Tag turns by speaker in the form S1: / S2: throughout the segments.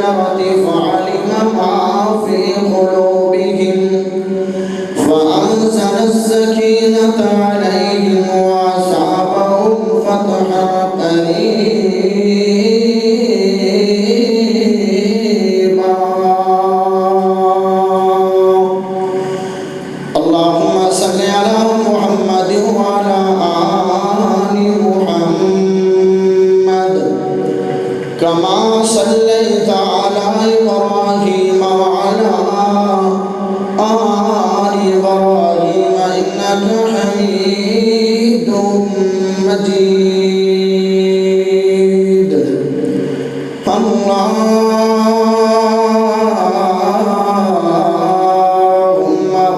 S1: الشجرة فعلم ما في قلوبهم فأنزل السكينة عليهم وأصابهم فتحا قريبا. اللهم صل على محمد وعلى آل محمد كما صليت على إبراهيم وعلى آل إبراهيم إنك حميد مجيد. اللهم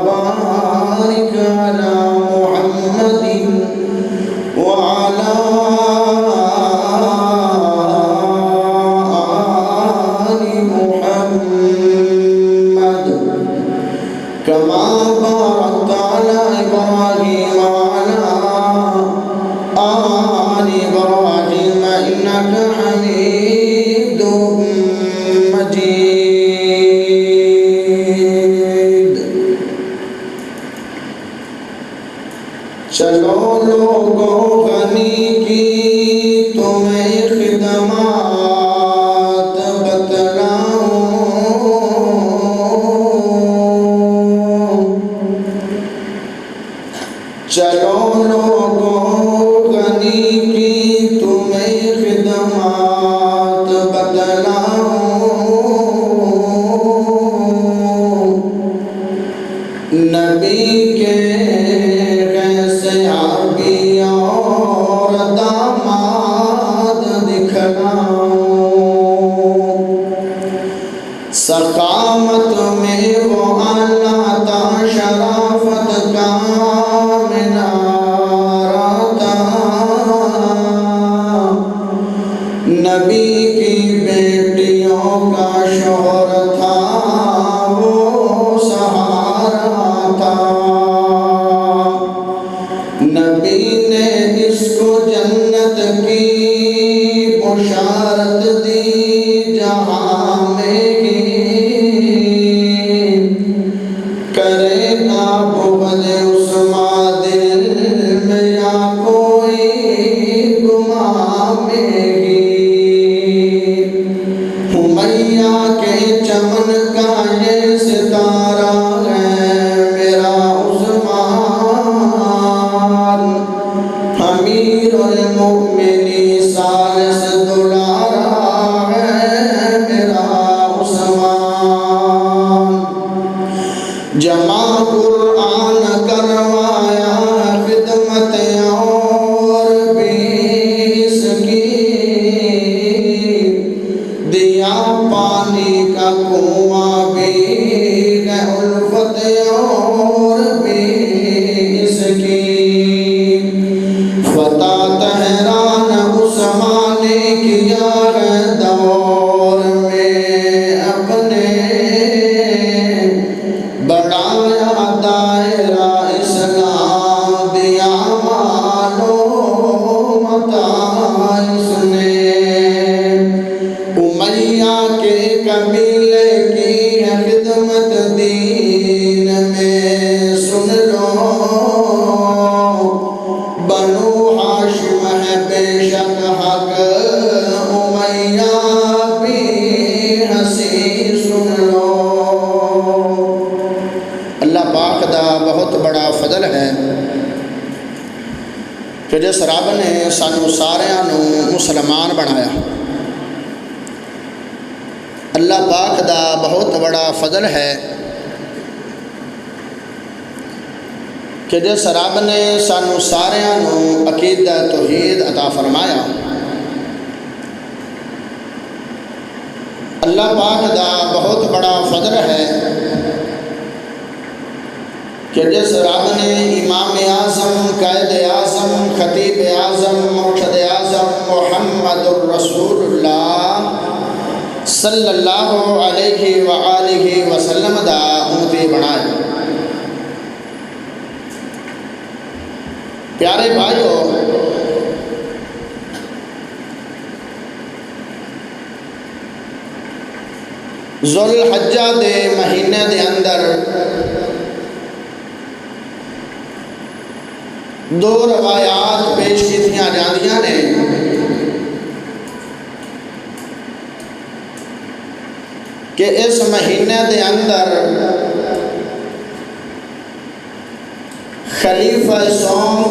S1: بارك على محمد وعلى آل محمد كما باركت على إبراهيم وعلى آل إبراهيم إنك حميد مجيد. چلو لوگوں غنی کی تمہیں خدمات بتلاؤں. چلو لوگوں غنی کی تمہیں خدمات بتلاؤں. نبی کے غیثیابی اور داماد دکھلاؤں. سقامت میں وہ اعلیٰ تھا، شرافت کا منارہ تھا. نبی کی بیٹیوں کا شوہر تھا، وہ سہارا تھا. نبی نے اس کو جنت کی بشارت دی، جہاں میں ہی کرے گا بغض عثمان دل میں یا کوئی گماں میں ہی. حمیہ کے چمن کا یہ ستارہ ہے میرا عثمان. امیر المؤمنین ثالث دلارا ہے میرا عثمان. جمع قرآن کروایا خدمت اور بھی اس کی، دیا پانی کا کنواں بھی ہے الفت اور بھی اس کی. فتح تہران عثمان نے کیا ہے دور میں اپنے، بڑھایا دائرہ اسلام، دیا معلومات اس نے. امیہ کے قبیلے کی ہے خدمت دین میں، سن لو بنو ہاشم ہے بے شک حق، امیہ بھی ہنسی سن لو. اللہ پاک دا بہت بڑا فضل ہے کہ جس رب نے سانو ساریاں نو مسلمان بنایا. اللہ پاک دا بہت بڑا فضل ہے کہ جس رب نے سانو ساریاں نو عقیدہ توحید عطا فرمایا. اللہ پاک دا بہت بڑا فضل ہے کہ جس رب نے امام اعظم، قائد اعظم، خطیب اعظم، مرشد اعظم محمد الرسول اللہ صلی اللہ علیہ وآلہ وسلم دا امتی بنائے. پیارے بھائیو، ذوالحجہ دے مہینے دے اندر دو روایات پیش کیتیاں جاندیاں نے کہ اس مہینے دے اندر خلیفہ سوم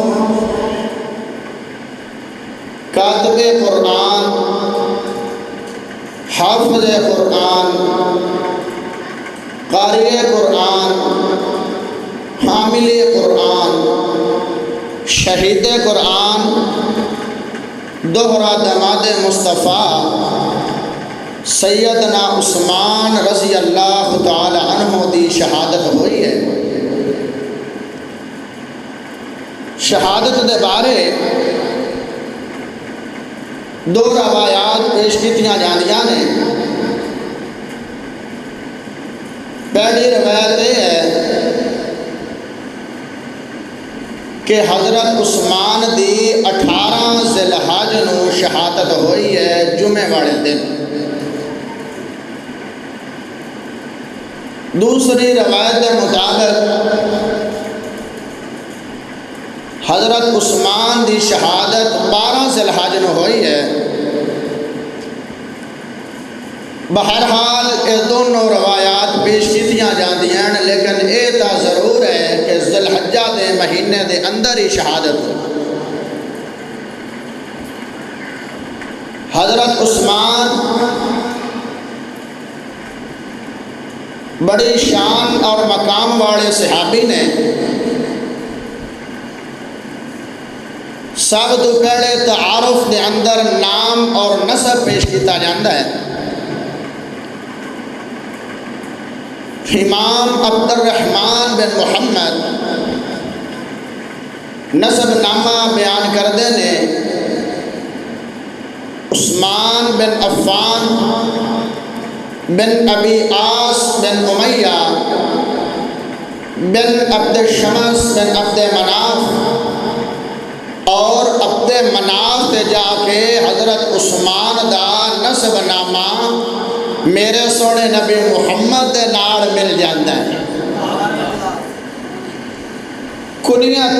S1: کاتب قرآن حافظ قرآن قاری قرآن حامل قرآن شہید قرآن دوہرا دماد مصطفیٰ سیدنا عثمان رضی اللہ تعالی عنہ دی شہادت ہوئی ہے۔ شہادت دے بارے دو روایات پیش کیتیاں جاندیاں نے۔ پہلی روایت یہ ہے کہ حضرت عثمان دی 18 ذی الحج نو شہادت ہوئی ہے جمعے والے دن۔ دوسری روایت کے مطابق حضرت عثمان دی شہادت 12 ذی الحج نو ہوئی ہے۔ بہرحال یہ دونوں روایات پیش کیتیاں جاندیاں ہیں، لیکن یہ تا ضرور ہے کہ ذی الحجہ دے مہینے دے اندر ہی شہادت ہو۔ حضرت عثمان بڑی شان اور مقام والے صحابی نے۔ سب تو پہلے تعارف دے اندر نام اور نسب پیش کیتا جاندہ ہے۔ امام عبد الرحمن بن محمد نسب نامہ بیان کردے نے عثمان بن عفان بن ابی عاص بن امیہ بن عبد الشمس بن عبد مناف، اور عبد مناف تے جا کے حضرت عثمان دا نسب نامہ میرے سونے نبی محمد دے نال مل جاندہ ہے۔ کنیت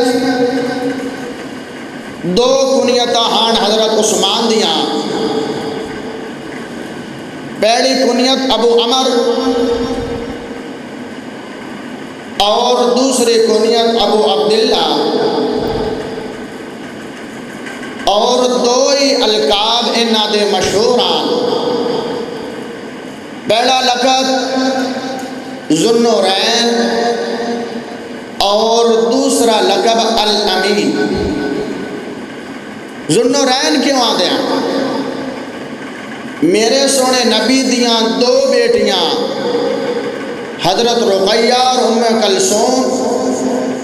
S1: دو کنیتاں ہان حضرت عثمان دیاں۔ پہلی کنیت ابو عمر اور دوسری کنیت ابو عبداللہ، اور دو ہی القاب انہاں دے مشہوران۔ پہلا لقب ذوالنورین اور دوسرا لقب الامین۔ ذوالنورین کیوں آدھے ہیں؟ میرے سونے نبی دیاں دو بیٹیاں حضرت رقیہ اور ام کلثوم،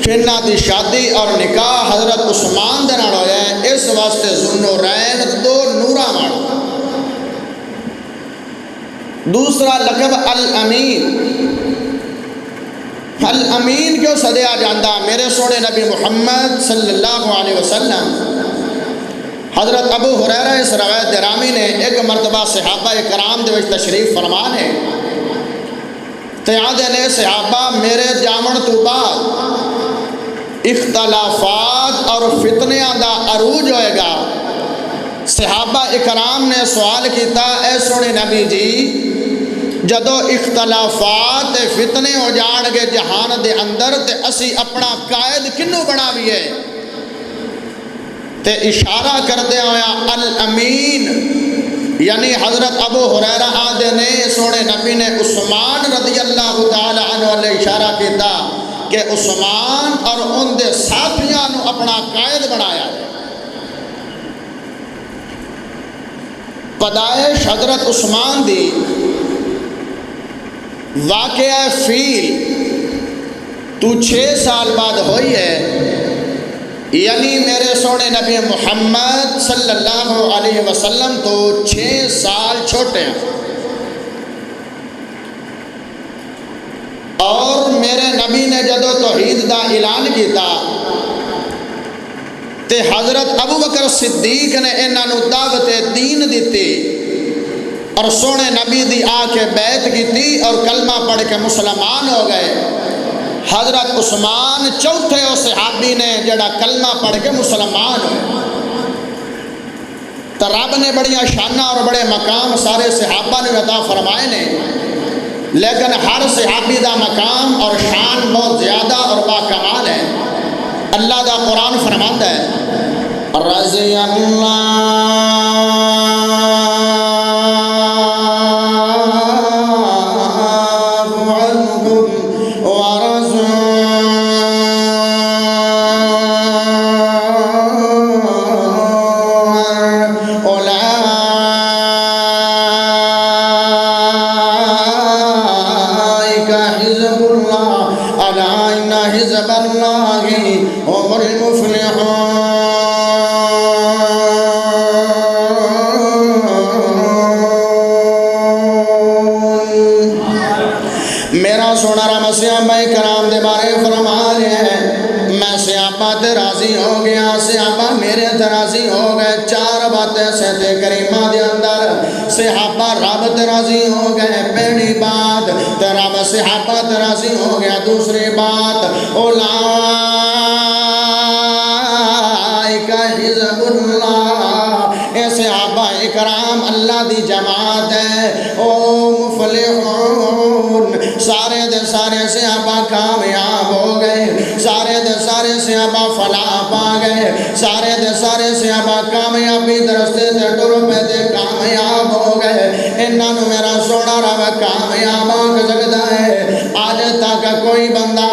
S1: جنہاں دی شادی اور نکاح حضرت عثمان دے نال ہویا ہے، اس واسطے ذوالنورین دو نوراں والا۔ دوسرا لقب الامین۔ الامین کیوں سدیا جاندہ؟ میرے سونے نبی محمد صلی اللہ علیہ وسلم حضرت ابو ہریرہ اس روایت درامی نے ایک مرتبہ صحابہ کرام دے وچ تشریف فرمان ہے تے آدھے نے صحابہ میرے جامن تو بعد اختلافات اور فتنیاں دا عروج ہوئے گا۔ صحابہ اکرام نے سوال کیتا، اے سونے نبی جی جدو اختلافات فتنے ہو جان گے جہان دے اندر تے اسی اپنا قائد کنو بناویے؟ تے اشارہ کردے ہویا الامین، یعنی حضرت ابو ہریرہ آدھے نے سونے نبی نے عثمان رضی اللہ تعالی عنہ علیہ اشارہ کیتا کہ عثمان اور ان دے ساتھیاں نو اپنا قائد بنایا ہے۔ پیدائش حضرت عثمان دی واقعہ فیل تو 6 سال بعد ہوئی ہے، یعنی میرے سونے نبی محمد صلی اللہ علیہ وسلم تو 6 سال چھوٹے ہیں، اور میرے نبی نے جدو توحید دا اعلان کیتا تے حضرت ابو بکر صدیق نے انہاں نو دعوت دین دیتی، اور سونے نبی دی آ کے بیعت کی تھی اور کلمہ پڑھ کے مسلمان ہو گئے۔ حضرت عثمان چوتھے اس صحابی نے جڑا کلمہ پڑھ کے مسلمان ہوئے۔ تو رب نے بڑی شانہ اور بڑے مقام سارے صحابہ نے عطا فرمائے نے، لیکن ہر صحابی دا مقام اور شان بہت زیادہ اور با کمال ہے۔ اللہ دا قرآن فرماتا ہے رضی اللہ صحابہ کرام دے بارے فرما رہے ہیں میں صحابہ تے راضی ہو گیا، صحابہ میرے تے راضی ہو گئے۔ چار باتیں سہتے کریمہ دے اندر صحابہ رب تے راضی ہو گئے۔ پہلی بات تے رب صحابہ تے راضی ہو گیا۔ دوسری بات اولئک حزب اللہ، اے صحابہ اکرام اللہ دی جماعت ہے۔ او مفلحون، سارے دے سارے صحابہ کامیاب ہو گئے، سارے دے سارے صحابہ فلاح پا گئے، سارے دے سارے صحابہ کامیابی درستے تے ٹر پہ دے کامیاب ہو گئے۔ انہاں نو میرا سونا رب کامیاب آگ سکتا ہے۔ آج تک کوئی بندہ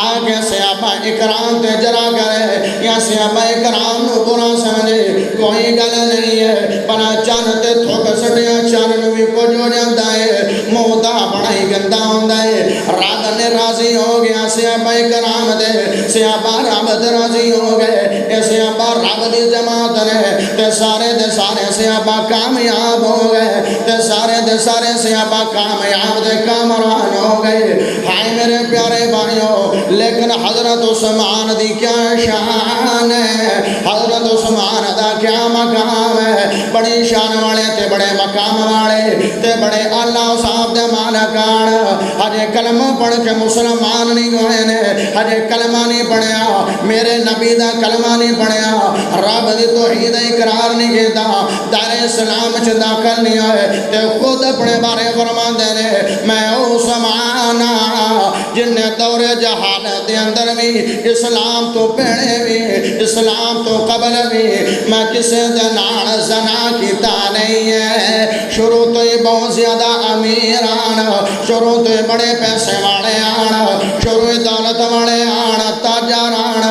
S1: آگے صحابہ اکرام تے جرا کرے یا صحابہ اکرام نو برا سمجھے کوئی گل نہیں ہے، پر چند تے تھوک سٹیا چند بھی کچھ ہو جاتا ہے، موتا بڑا ہی گندا ہوتا ہے۔ رب نے راضی ہو گیا صحابہ کرام دے، صحابہ رب دے راضی ہو گئے، اے صحابہ رب دی جماعت نے تے سارے دے سارے صحابہ کامیاب ہو گئے، تے سارے دے سارے صحابہ کامیاب دے کامران ہو گئے۔ ہائے میرے پیارے بھائیوں، لیکن حضرت عثمان دی کیا شان ہے، حضرت عثمان دا کیا مقام ہے۔ بڑی شان والے تے بڑے مقام والے تے بڑے اللہ صاحب دے مالکان، ہجے کلمہ پڑھ کے مسلمان نہیں ہوئے نے، ہجے کلمہ نہیں پڑھیا، میرے نبی دا کلمہ نہیں پڑھیا، رب دی توحید اقرار نہیں کیتا، دار اسلام چ داخل نہیں ہوئے، تے خود اپنے بارے فرماندے نے میں عثمان جن نے دور جہالت دے اندر بھی اسلام تو پہلے بھی اسلام تو قبل بھی میں کسے دے نال زنا کیتا نہیں ہے۔ شروع تو ہی بہت زیادہ امیر آن، شروع تو ہی بڑے پیسے والے آن، شروع دولت والے آن، تاجر آن،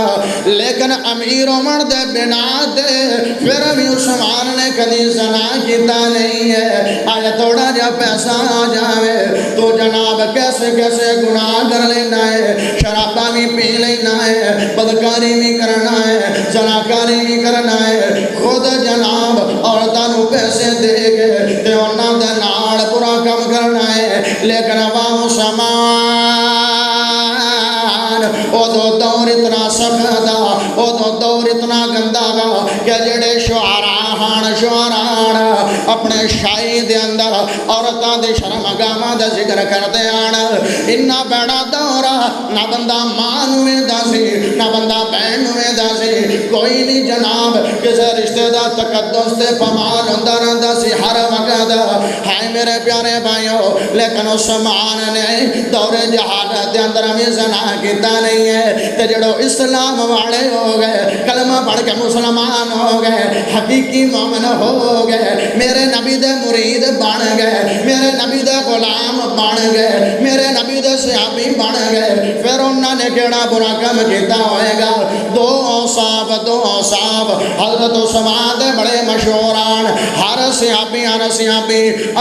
S1: لیکن امیر عمر دے بنا دے پھر بھی عثمان نے کدی زنا کیتا نہیں ہے۔ آج تھوڑا جا پیسہ آ جاوے تو جناب کیسے کیسے گناہ کر لینا ہے، شرابہ بھی پی لینا ہے، بدکاری بھی کرنا ہے، زناکاری بھی کرنا ہے، خود جناب عورتاں نو پیسے دے گے تے انہاں دے نال برا کم کرنا ہے۔ لیکن عوام سامان او دور اتنا سخت دا، او دور اتنا گندا دا کہ جڑے شعراء اپنے شاعری دے اندر عورتاں دے شرم گاواں دا ذکر کردے آن۔ انہاں بیڑا دورا نہ بندہ ماں نو ویندا سی نہ بندہ بہن نو ویندا سی، کوئی نہیں جناب کسے رشتے دا تقدس تے پامال ہوندا رہندا سی ہر وقت۔ ہائے میرے پیارے بھائیو، لیکن عثمان نے دور جہالت دے اندر بھی زنا کیتا نہیں ہے، تے جڑو اسلام والے ہو گئے، کلمہ پڑھ کے مسلمان ہو گئے، حقیقی مومن ہو گئے، میرے نبی دے مرید بن گئے، میرے نبی دے غلام بن گئے، میرے نبی دے صحابی بن گئے، پھر انہوں نے کیڑا برا کم کیتا ہوئے گا؟ دو اوصاف حضرت عثمان دے بڑے مشہوران، ہر صحابی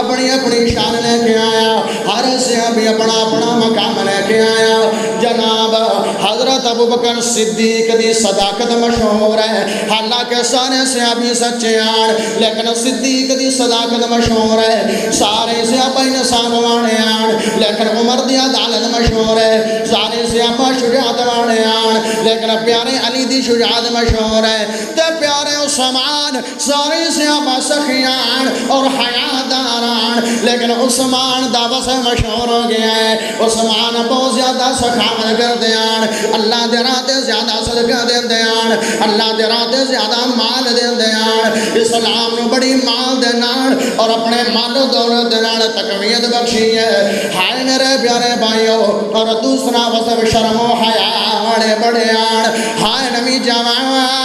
S1: اپنی اپنی شان لے کے آیا، ہر صحابی اپنا اپنا مقام لے کے آیا۔ جناب حضرت ابوبکر صدیق دی صداقت مشہور ہے، حالانکہ سارے صحابی سچے آن، لیکن صدیق دی صداقت مشہور ہے۔ سارے صحابہ انصاف والے آن، لیکن عمر دی عدالت مشہور ہے۔ سارے صحابہ شجاعت والے آن، لیکن پیارے علی دی شجاعت مشہور ہے۔ تے پیارے عثمان ساری صحابہ سخیان اور حیاداران، لیکن عثمان دعوت سے مشہور ہو گیا ہے۔ عثمان بہت زیادہ سخاوت کر دیان، اللہ دے راہ تے زیادہ صدقہ دے دیان، اللہ دے راہ تے زیادہ مال دے دیان، اسلام نو بڑی مال دے نال اور اپنے مال و دولت دے نال تقویت بخشی ہے۔ ہائے میرے پیارے بھائیو، اور دوسرا وصف شرم و حیا والے بڑے آن، ہائے نبی جوان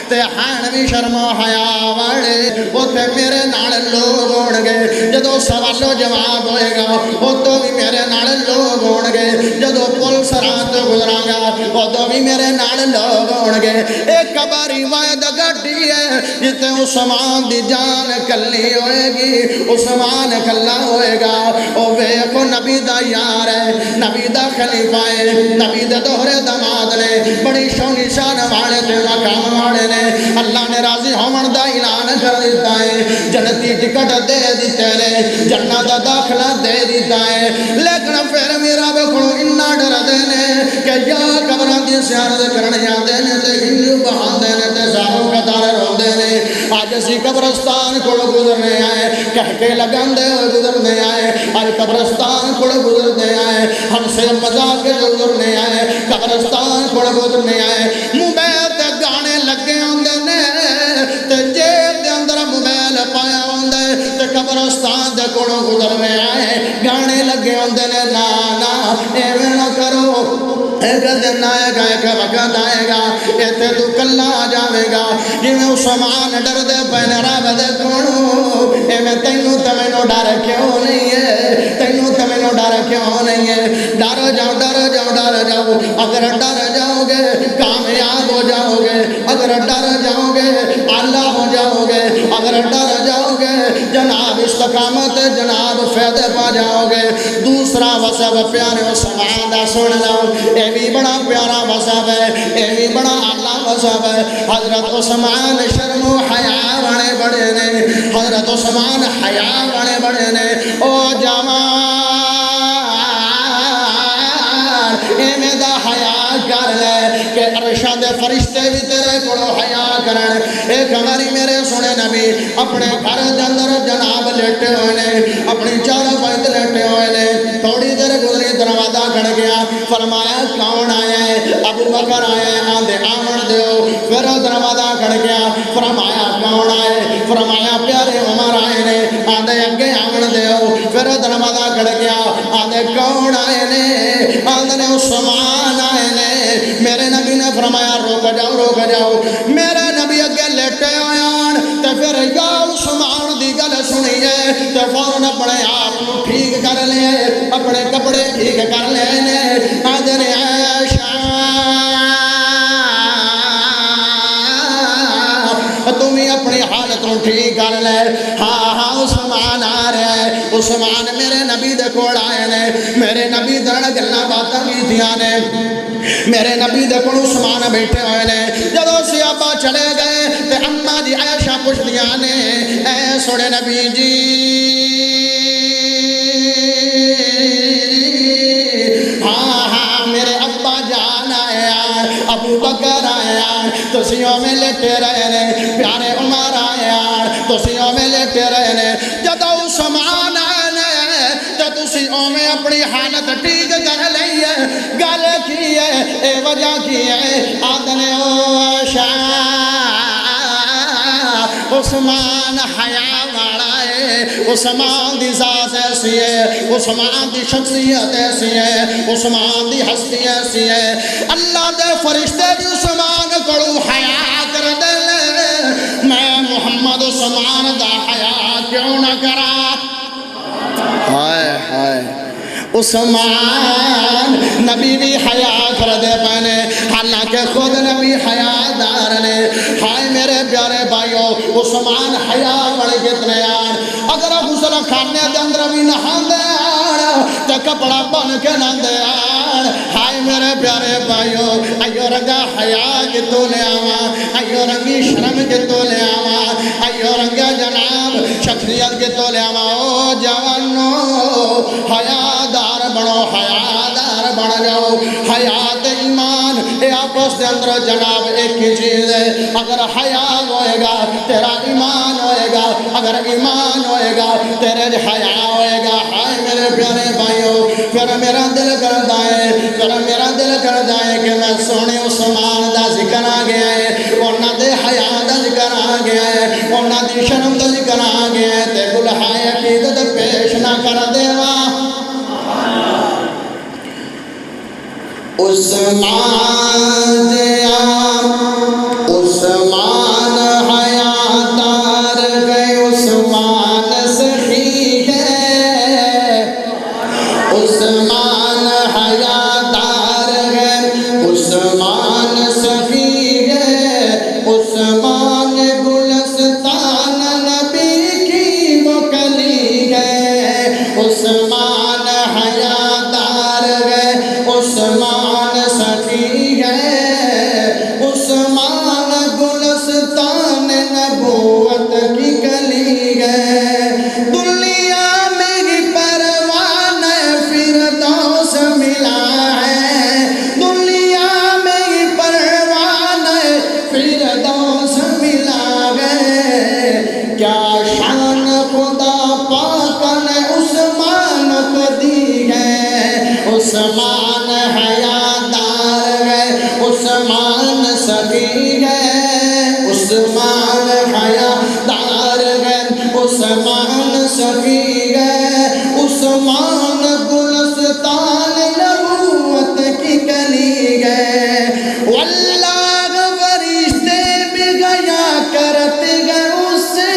S1: تے ہائے نبی شرم و حیا والے، اوتھے میرے نال لوگ ہون گے جدو سوال و جواب ہوئے گا، اتو بھی میرے نال لوگ ہون گے، جدو پل سرات گزراں گا اتو بھی میرے نال لوگ ہون گے۔ ایک کباری وعد گھٹی ہے جتے عثمان دی جان کلی ہوئے گی، عثمان کلا ہوئے گا۔ او ویکھو نبی دا یار ہے، نبی دا خلیفہ ہے، نبی دے دوہرے دماد نے، بڑی شونی شان والے تے مقام والے نے، اللہ نے راضی ہومن دا اعلان کر دیتا ہے، جنتی ٹکٹ دے دیتے نے، جنت دا داخلہ دے دیتا ہے۔ لیکن پھر میرا بکھڑو انہا ڈر دینے کہ یا قبران دی سیارت کرنے جاندے نے تے ہنجو بہان دینے تے زاروں قطار رو دینے۔ آج اسی قبرستان کو گزرنے آئے، کہہ کے لگن دے ہوئے گزرنے آئے، آج قبرستان کو گزرنے آئے، ہم سے مزاق کے گزرنے آئے، قبرستان کو گزرنے آئے، موبیل تے گانے لگے ہوندے نے تے جیب دے اندر موبیل پایا ہوندے تے قبرستان دے کو گزرنے آئے، گانے لگے ہوندے نے۔ نا نا ایویں نہ کرو، ایک دن آئے گا، ایک وقت آئے گا، ایتے تو کلا آ جاوے گا، جویں عثمان ڈر دے پہنے رب دے کونو، ایویں تینوں تمینوں ڈر کیوں نہیں ہے، تینوں تمینوں ڈر کیوں نہیں ہے؟ ڈر جاؤ ڈر جاؤ ڈر جاؤ، اگر ڈر جاؤ گے کامیاب ہو جاؤ گے، اگر ڈر جاؤ گے اللہ ہو جاؤ گے، اگر ڈر جاؤ گے جناب استقامت جناب فیدے پا جاؤ گے۔ دوسرا وصف پیارے عثمان دا سن لو، اے بھی بڑا پیارا وصف ہے، اے بھی بڑا اعلیٰ وصف ہے۔ حضرت عثمان شرم و حیا والے بڑے نے، حضرت عثمان حیا والے بڑے نے۔ او جوان ایویں دا حیا کر لے کہ عرشاں دے فرشتے بھی تیرے کولو حیا کرن۔ ایک ہماری میرے سنے نبی اپنے گھر دے اندر جناب لیٹے ہوئے نے، اپنی چاروں پائت لیٹے ہوئے نے، تھوڑی دیر گزری دروازہ کھڑ گیا، فرمایا کون آیا ہے؟ ابو بکر آیا ہے، آندے آمن دیو۔ پھر دروازہ کھڑ گیا، فرمایا کون آئے؟ فرمایا پیارے عمر آئے نے، آندے اگے آمن دیو۔ پھر دروازہ کھڑ گیا، آندے کون آئے نے؟ آندے نے عثمان آئے نے۔ میرے نبی نے فرمایا روک جاؤ روک جاؤ، میرے نبی اگے لیٹے آیان تے پھر یا عثمان دی گل سنیے تے فوراً اپنے آپ کو ٹھیک کر لے، اپنے کپڑے ٹھیک کر لے نے۔ آندے نے عائشہ تمہیں اپنی حالت کو ٹھیک کر لے۔ ہاں ہاں عثمان آ رہا ہے، عثمان میرے نبی دے کول آئے نے، میرے نبی دے گلاں باتاں کیتیاں نے، میرے نبی دے کول عثمان بیٹھے ہوئے نے۔ جدو صحابہ چلے گئے تے اماں دی عائشہ پوچھدیاں نے، اے سونے نبی جی ہاں ہاں میرے ابا جان آئے آن، ابو بکر آئے آن، تسیوں میں لیٹے رہے نے، پیارے عمر آئے آن، تسیوں میں لیٹے رہے نے۔ جدو عثمان آئے نے تو تسیوں میں اپنی حالت ٹھیک کر لئیے، گل کی ہے اے وجہ کی ہے؟ آدھنے او شاہ عثمان حیا والا ہے، عثمان دی ذات ایسی ہے، عثمان دی شخصیت ایسی ہے، عثمان دی ہستی ایسی ہے، اللہ دے فرشتے بھی عثمان کڑو حیا کر دے لے، میں محمد عثمان دا حیا کیوں نہ کرا؟ ہائے ہائے عثمان نبی بھی حیا کر دے پہنے، حالانکہ خود نبی حیا دار نے۔ ہائے میرے پیارے بھائیو عثمان حیا بڑے کتنے آن، اگر غسل خانے دے اندر بھی نہان دے آن تو کپڑا بن کے نہ دے آن۔ ہائے میرے پیارے بھائیو ایو رنگا حیا کے تو لے آواں، ایو رنگی شرم کے تو لے آواں، ایو رنگا جناب شخصیت کے تو لے آواں۔ او جوانو حیا دار بڑو، حیا دار بن جاؤ. حیات ایمان اے آپس دے اندر جناب ایک ہی چیز ہے. اگر حیا ہوئے گا تیرا ایمان ہوئے گا, اگر ایمان ہوئے گا تیرے حیا ہوئے گا. ہائے میرے پیارے بھائیوں, پھر میرا دل کرتا ہے کہ میں سونے عثمان دا ذکر آ گیا ہے, انہاں دے حیا دا ذکر آ گیا ہے, انہاں دی شرم دا ذکر آ گیا ہے, تے گلہائے عقیدت پیش نہ کر دیوا. عثمان حیاتار گئے, عثمان سخی ہے, عثمان حیاتار گئے, عثمان سخی ہے, عثمان گلستان نبی کی مکلی ہے, عثمان حیاتار گئے, عثمان سخی ہے, عثمان گلستان نبوت کی کلی ہے. دنیا میں ہی پروان فردوس ملا ہے, دنیا میں ہی پروان فردوس ملا ہے. کیا شان خدا پاک نے عثمان کو دی ہے, عثمان حیاتار ہے, عثمان سخی ہے, عثمان حیاتار ہے, عثمان سخی ہے, عثمان گلستان نبوت کی کلی ہے. واللہ فرشتے بھی گیا کرتے گئے اس سے,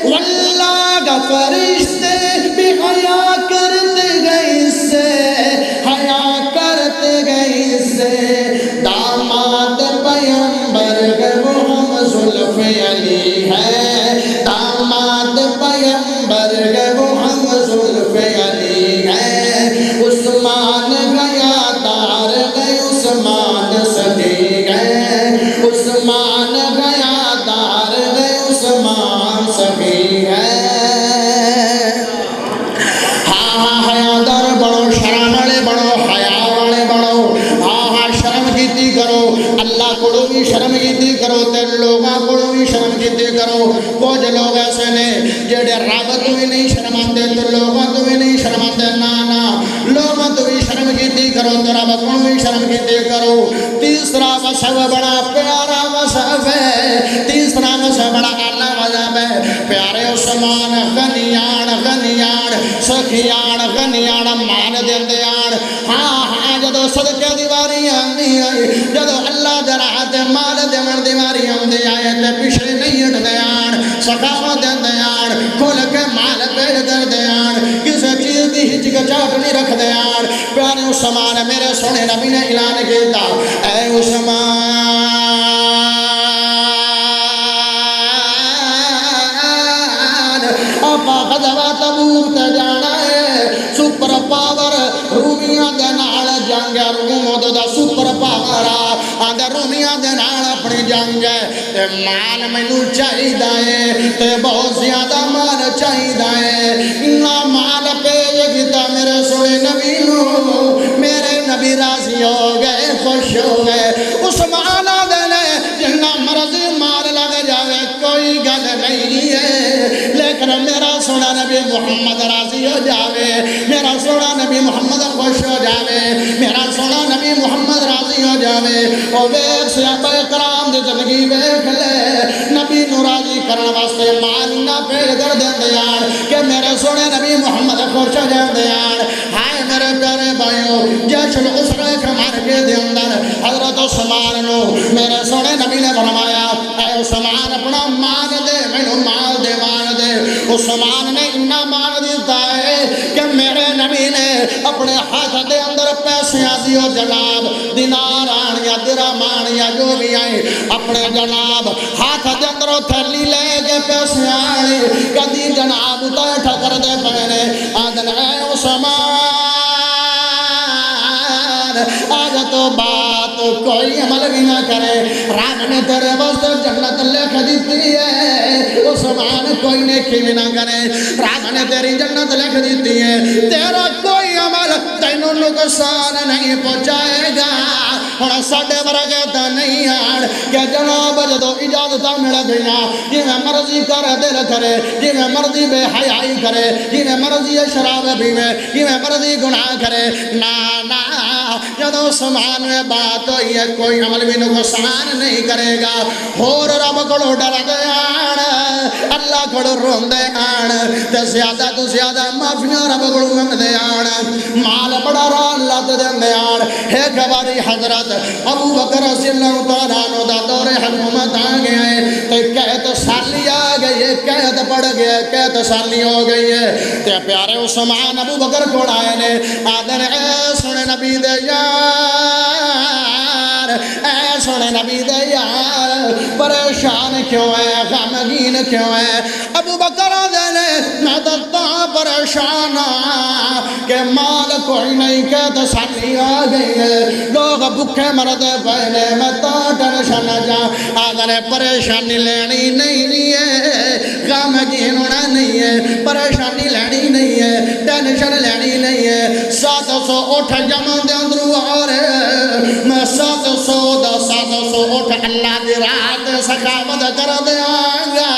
S1: واللہ فرشتے بھی حیا کرتے گئے اس سے, حیا کرتے گئے اس سے. داماد پیغمبر کے محمد زلف علی ہے, داماد پیغمبر کے محمد زلف علی ہے. عثمان گیا دار گئے, عثمان سخی ہے, عثمان گیا دار گئے, عثمان سخی ہے. ہاں حیادار بڑھو, شرم والے بڑھو, حیا والے بڑھو. ہاں شرم کیتی کرو, اللہ کو بھی شرم کیتی کرو, تے لوگاں کو بھی شرم کیتی کرو. کچھ لوگ ایسے نے جڑے رب تو بھی نہیں شرماندے تے لوگاں تو بھی نہیں شرماندے. نا لوگاں تو بھی شرم کیتی کرو تے رب کو بھی شرم کیتی کرو. تیسرا وصف بڑا پیارا وصف ہے, تیسرا وصف بڑا اعلیٰ وصف ہے. پیارے عثمان غنیان غنیان سخیان غنیان مان دیندے آن. ہاں جدو صدقے دی واری آندی آئی, جدو اللہ دے راہ تے مال دیون دی واری آندی آئی, تے پیچھے نہیں ہٹدے آن, سخاوت دیندے آن, کھل کے مال پیش کردے آن, کسی چیز دی ہچکچاہٹ نہیں رکھدے آن. پیارے عثمان میرے سونے نبی نے اعلان کیتا, اے عثمان آپا غزوہ تبوک تے جانا ہے, سپر پاور رومیاں دے نال جنگ ہے, روم دا سپر پاور آدھے رومیاں دے نال اپنی جنگ ہے. تے مال مینوں چاہیدا ہے, تے بہت زیادہ مال چاہیدا ہے. اتنا مال پیش کیتا میرے سونے نبی نو, میرے نبی راضی ہو گئے, خوش ہو گئے. عثمان آدھے نے جنہ مرضی مال لگ جاوے کوئی گل نہیں ہے, لیکن میرا سونا نبی محمد راضی ہو جاوے, میرا سونا نبی محمد خوش ہو جاوے, میرا سونا نبی محمد راضی ہو جاوے. او ویکھ صحابہ کرام دی زندگی ویکھ لے, نبی نو راضی کرن واسطے مال نہ پیش کر دیندے آن کہ میرے سونے نبی محمد خوش ہو جاندے آن. ہائے میرے پیارے بھائیو, جیش الاسرہ کے مارکے دے اندر حضرت عثمان نو میرے سونے نبی نے فرمایا, اے عثمان اپنا مال دے, مینوں مال دے, مال دے. عثمان نے اتنا مال دیتا ہے کہ میرے نبی نے اپنے ہاتھ دے اندر پیسے آدھی ہو جناب, دینار آن یا درہم آن یا جو بھی آئے, اپنے جناب ہاتھ دے اندر تھیلی لے کے پیسے آنے کدی جناب اتائے ٹھکر دے پہنے. آدھن اے عثمان آج تو بات کوئی عمل بھی نہ کرے, رب نے تیرے واسطے جنت لکھ دیتی ہے. عثمان کوئی نیکی بھی نہ کرے, رب نے تیری جنت لکھ دیتی ہے, تیرا کوئی عمل تینوں نقصان نہیں پہنچائے گا۔ ہن ساڈے ورگے تے نہیں آن کہ جناب جدوں اجازت مل گئیاں جویں مرضی کر دل کرے، جویں مرضی بے حیائی کرے، جویں مرضی شراب پیوے، جویں مرضی گناہ کرے۔ نا نا، جدوں عثمان میں بات ہوئی ہے کوئی عمل بھی نقصان نہیں کرے گا۔ ہور رب کولوں ڈردے آن، اللہ کولوں روندے آن، تے زیادہ تو زیادہ معافیاں رب کولوں منگدے آن، مال بڑا اللہ تے دیندے آن۔ ایک باری حضرت ابو بکر رضی اللہ تعالیٰ عنہ دا دور حکومت آ گیا ہے، تے قحط سالی آ گئی ہے، قحط پڑ گیا ہے، قحط سالی ہو گئی ہے، تے پیارے عثمان ابو بکر کول آئے نے، آدھے اے سنے نبی دے یار، اے سنے نبی دے یار، پریشان کیوں ہے، غمگین کیوں ہے؟ ابو بکر آدھے نے میں تو پریشان ہاں کہ مال کوئی نہیں، قحط سالی آ گئی ہے، لوگ بھوکے مرتے پے نے، میں تو ٹینشن نہ جا۔ آدھے پریشانی لینی نہیں ہے، غمگین ہونا نہیں ہے، پریشانی لینی نہیں ہے، ٹینشن لینی نہیں ہے۔ 700 اٹھ جمع دے اندروں آ رہے، میں 700 اٹھ اللہ دی رات سخاوت کر دیاں گا۔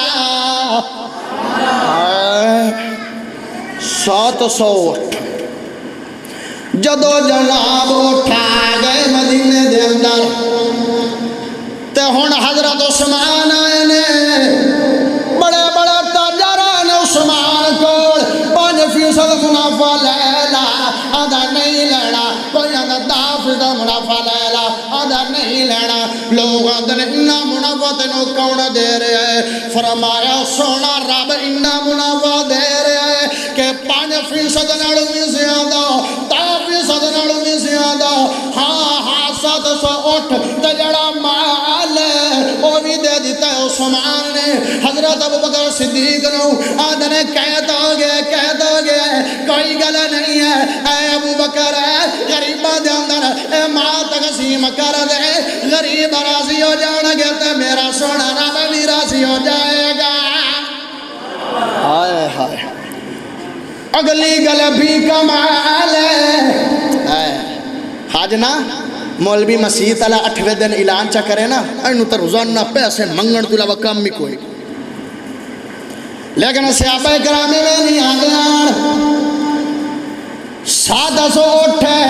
S1: 700 اٹھ جدو جناب اٹھا گئے مدینے دے اندر، تے ہن حضرت عثمان آئے نے، بڑے بڑے تاجران عثمان کول 5% منافع لے لا، آدھا نہیں لینا، کوئی آدھا 10% منافع لے لا، آدھا نہیں لینا۔ لوگ آدھے اتنا منافع تینوں کون دے رہے ہیں؟ فرمایا سونا رب اتنا منافع دے رہے ہیں کہ 5% نالوں بھی زیادہ، 10% نالوں بھی زیادہ، ہاں 700 اٹھ تے جڑا مال ہے وہ بھی دے دیتا ہے عثمان نے حضرت ابو بکر صدیق نو۔ آدھے قحط ہو گئے، قحط ہو گئے، کوئی گل نہیں ہے، اے ابو بکر غریباں دے اندر اے مال تقسیم کر دے، غریب راضی ہو جان گے تے میرا سونا رب بھی راضی ہو جائے گا۔ ہائے ہائے، اگلی گل بھی کمال ہے۔ حاج نا مولوی مسیح تعالیٰ 8ویں دن اعلان چا کرے نا، اینو تے روزانہ پیسے منگن تو علاوہ کم بھی کوئی، لیکن صحابہ کرام میں نہیں آ گیا۔ 700 اٹھ ہے،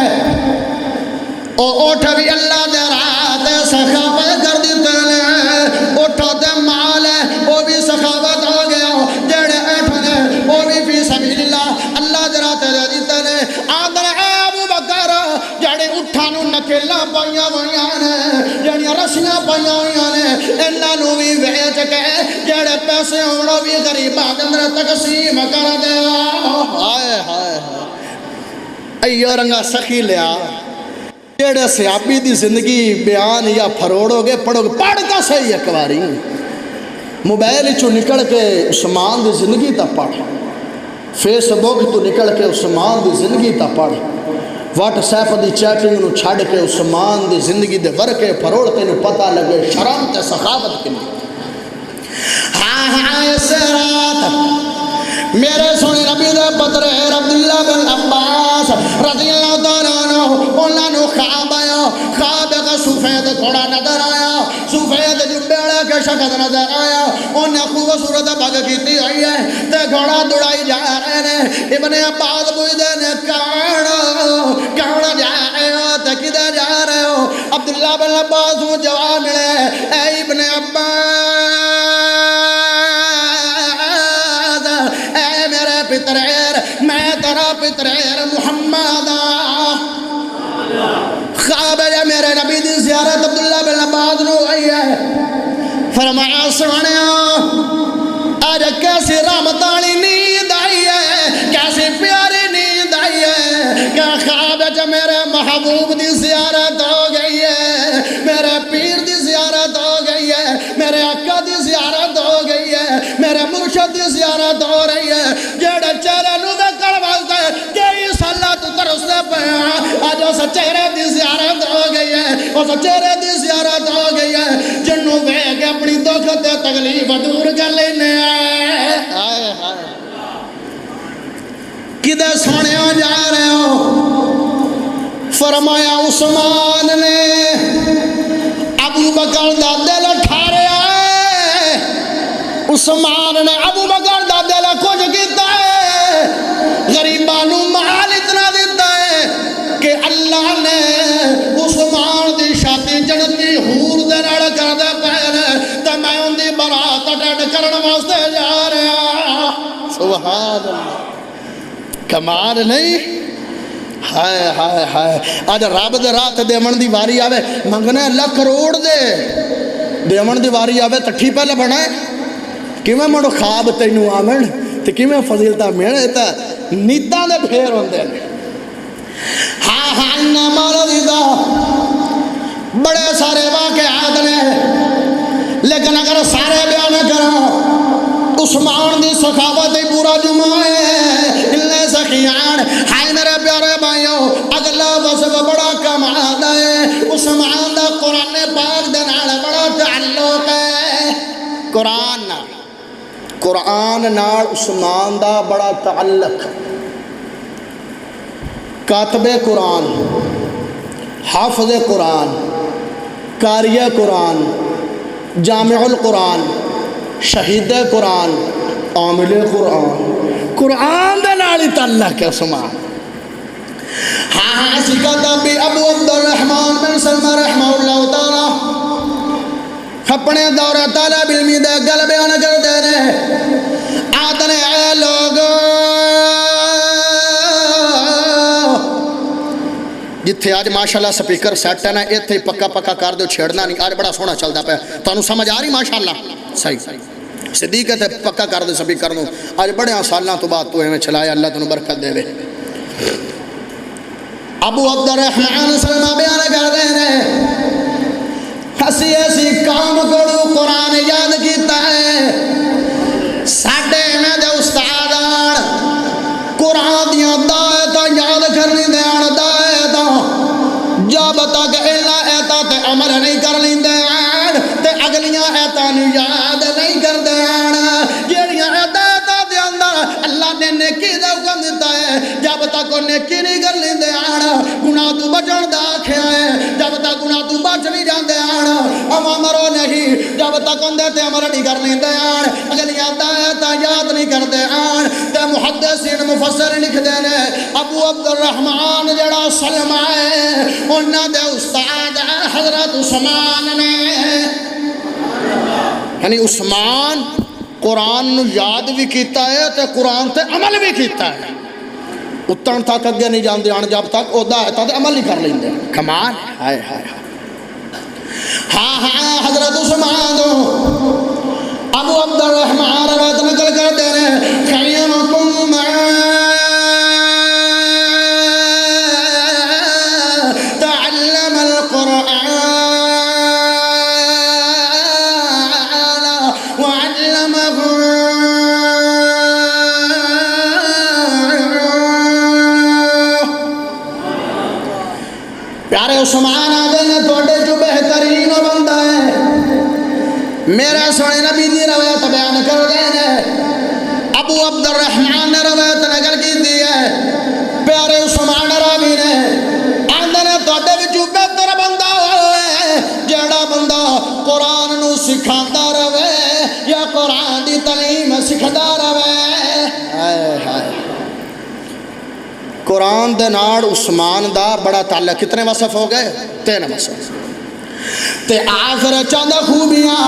S1: او اٹھ بھی اللہ دے رات سخاوت کر دیتے ہیں، اٹھو تے مال ہے وہ بھی سخاوت ہو گیا، جڑے اٹھ نے وہ بھی فی سبیل اللہ اللہ دے رات دے دیتے ہیں۔ آدھر اے ابو بکر جڑے اٹھانوں نکیلاں پائیاں ہوئیاں نے، جڑیاں رسیاں پائیاں ہوئیاں نے، انہاں نوں بھی ویچ کے جڑے پیسے ہونا بھی غریباں دے اندر تقسیم کر دے۔ ہائے ہائے ایو رنگا سخی لیا، جڑے صحابی دی زندگی بیان یا پھروڑو گے پڑھو گے، پڑھتا صحیح ایک باری موبائل چو نکل کے عثمان دی زندگی تا پڑھ، فیس بک تو نکل کے عثمان دی زندگی تا پڑھ، واٹس ایپ دی چیٹنگ نو چھڑ کے عثمان دی زندگی دے ورکے پھروڑتے نو پتہ لگے شرم تے سخاوت کی نہیں۔ ہاں اس رات میرے سونے نبی دے پتر عبداللہ بن عباس رضی اللہ تعالیٰ عنہ، انہاں نو خواب آیا، خواب کا سفید گھوڑا نظر آیا، سفید جبیڑے کے شکل نظر آیا، انہیں خوبصورت بگ کیتی ہوئی ہے تے گھوڑا دوڑائی جا رہے نے۔ ابن عباس پوچھتے نے کہاں جا رہے ہو تے کدھر جا رہے ہو؟ عبداللہ بن عباس کو جواب ملے، اے ابن عباس، اے میرے پتریر، میں تیرا پتریر محمد، خواب ہے میرے نبی دی زیارت عبداللہ بن عباس نو آئی ہے۔ فرمایا سنیا آج کیسی رحمتانی نیند آئی ہے، کیسی پیاری نیند آئی ہے کہ خواب ہے میرے محبوب دی زیارت ہو گئی ہے، میرے پیر دی زیارت ہو گئی ہے، میرے آقا دی زیارت ہو گئی ہے، میرے مرشد دی زیارت ہو رہی ہے، جیڑے چہرے نو دے کرواستے کئی سالہ تو ترستے پہ آج اس چہرے دی زیارت ہو گئی ہے، اس چہرے دی زیارت ہو گئی ہے، جنوں بے کے اپنی دکھ تے تکلیف دور کر لینے آئے۔ کدھر سونے جا رہے ہو؟ فرمایا عثمان نے ابو بکر دا دل ٹھاریا ہے، عثمان نے ابو بکر دا دل کچھ کیتا ہے، غریبانو مال اتنا دیتا ہے کہ اللہ نے عثمان دی شادی جنتی حور دے نال کر دے پہنے تے میں ان دی برات اٹینڈ کرن واسطے جا رہا۔ سبحان اللہ، کمال نہیں؟ ہائے ہائے ہائے، آج رب دے رات دیمن دی واری آوے، منگنے اللہ کروڑ دے، دیمن دی واری آوے تٹھی پہلے بنائے کیویں مڑو خواب تینوں آمن تے کیویں فضیلتہ میرے تے نیتاں دے پھیر ہوندے نے۔ ہاں ہاں نامرضی دا بڑے سارے واقعات نے، لیکن اگر سارے بیان کروں عثمان دی سخاوت ہی پورا جمعہ ہے، اللہ سخیان ہائے میرے پیارے بھائیوں، اگلا وصف بڑا کمال ہے، عثمان دا قرآن پاک دے نال بڑا تعلق ہے، قرآن نال عثمان دا بڑا تعلق، کاتب قرآن، حافظ قرآن، قاری قرآن، جامع القرآن، شہید قرآن، عامل قرآن، قرآن دے نال تعلق ہے عثمان۔ ہاں ہاں اسی کہتا بھی ابو عبد الرحمن بن سلمہ رحمہ اللہ تعالی اپنے دور طالب علمی دے گل بیان کر دے رہے، آدھنے اے لوگوں جتھے آج ماشاءاللہ سپیکر سیٹ ہے نا، ایتھے پکا پکا کر دو، چھیڑنا نہیں، آج بڑا سونا چل دا پہ، تانوں سمجھ آ رہی ماشاءاللہ؟ صحیح صدیق ہے پکا کر دے سپیکر نو، آج بڑے سالاں تو بعد تو ہمیں چلایا، اللہ تنوں برکت دے وے۔ ابو عبد الرحمن سلمہ بیان کر دے رہے، ہسی ایسی کام کرو قرآن یاد کیتا ہے، ساڑھے میں دے استادان قرآن دیاں دائتا یاد کرنی دیان دائتا، جب تک اللہ ایتا تے عمر نہیں کر لیں دیان تے اگلیاں ایتا نو یاد نہیں کر دیان، جیڑیاں ایتا دے اندر اللہ نے نیکی دے حکم دیتا ہے، جب تک وہ نیکی نہیں کر لیں دیان، گناہ تو بچن دا کھیا ہے، جب تک گناہ تو بچ نہیں جان دیان، اما مرو نہیں، جب تک اندے تے عمر نہیں کر لیں دیان، اگلیاں دائتا یاد نہیں کر دیان، تے محدثین مفسر لکھ دینے، ابو عبد الرحمن جڑا سلمہ ہے، انہاں دے استاد حضرت عثمان نے، یعنی عثمان قرآن نو یاد بھی کیتا ہے تے قرآن تے عمل بھی کیتا ہے، اتن تک اگے نہیں جان دیان جب تک او دائتا تے عمل نہیں کر لیں دے، کمال ہائے ہائے ہاں ہاں حضرت عثمان دو ابو عبد الرحمن روایت نقل کر دے رہے، خیرکم تعلم القرآن وعلمه، پیارے عثمان آگے نے توڑے جو بہترین بندہ ہے، میرے سونے نبی دی روایت بیان کر دینے، ابو عبد الرحمن نے روایت نقل کی دی ہے، پیارے عثمان راوی نے آندھے نے توڑے جو بہتر بندہ ہے، جیڑا بندہ قرآن نو سکھاندا رہے یا قرآن دی تعلیم سکھدا رہے۔ قرآن دے نال عثمان دا بڑا تعلق، کتنے وصف ہو گئے؟ 3 وصف، تے آخر چند خوبیاں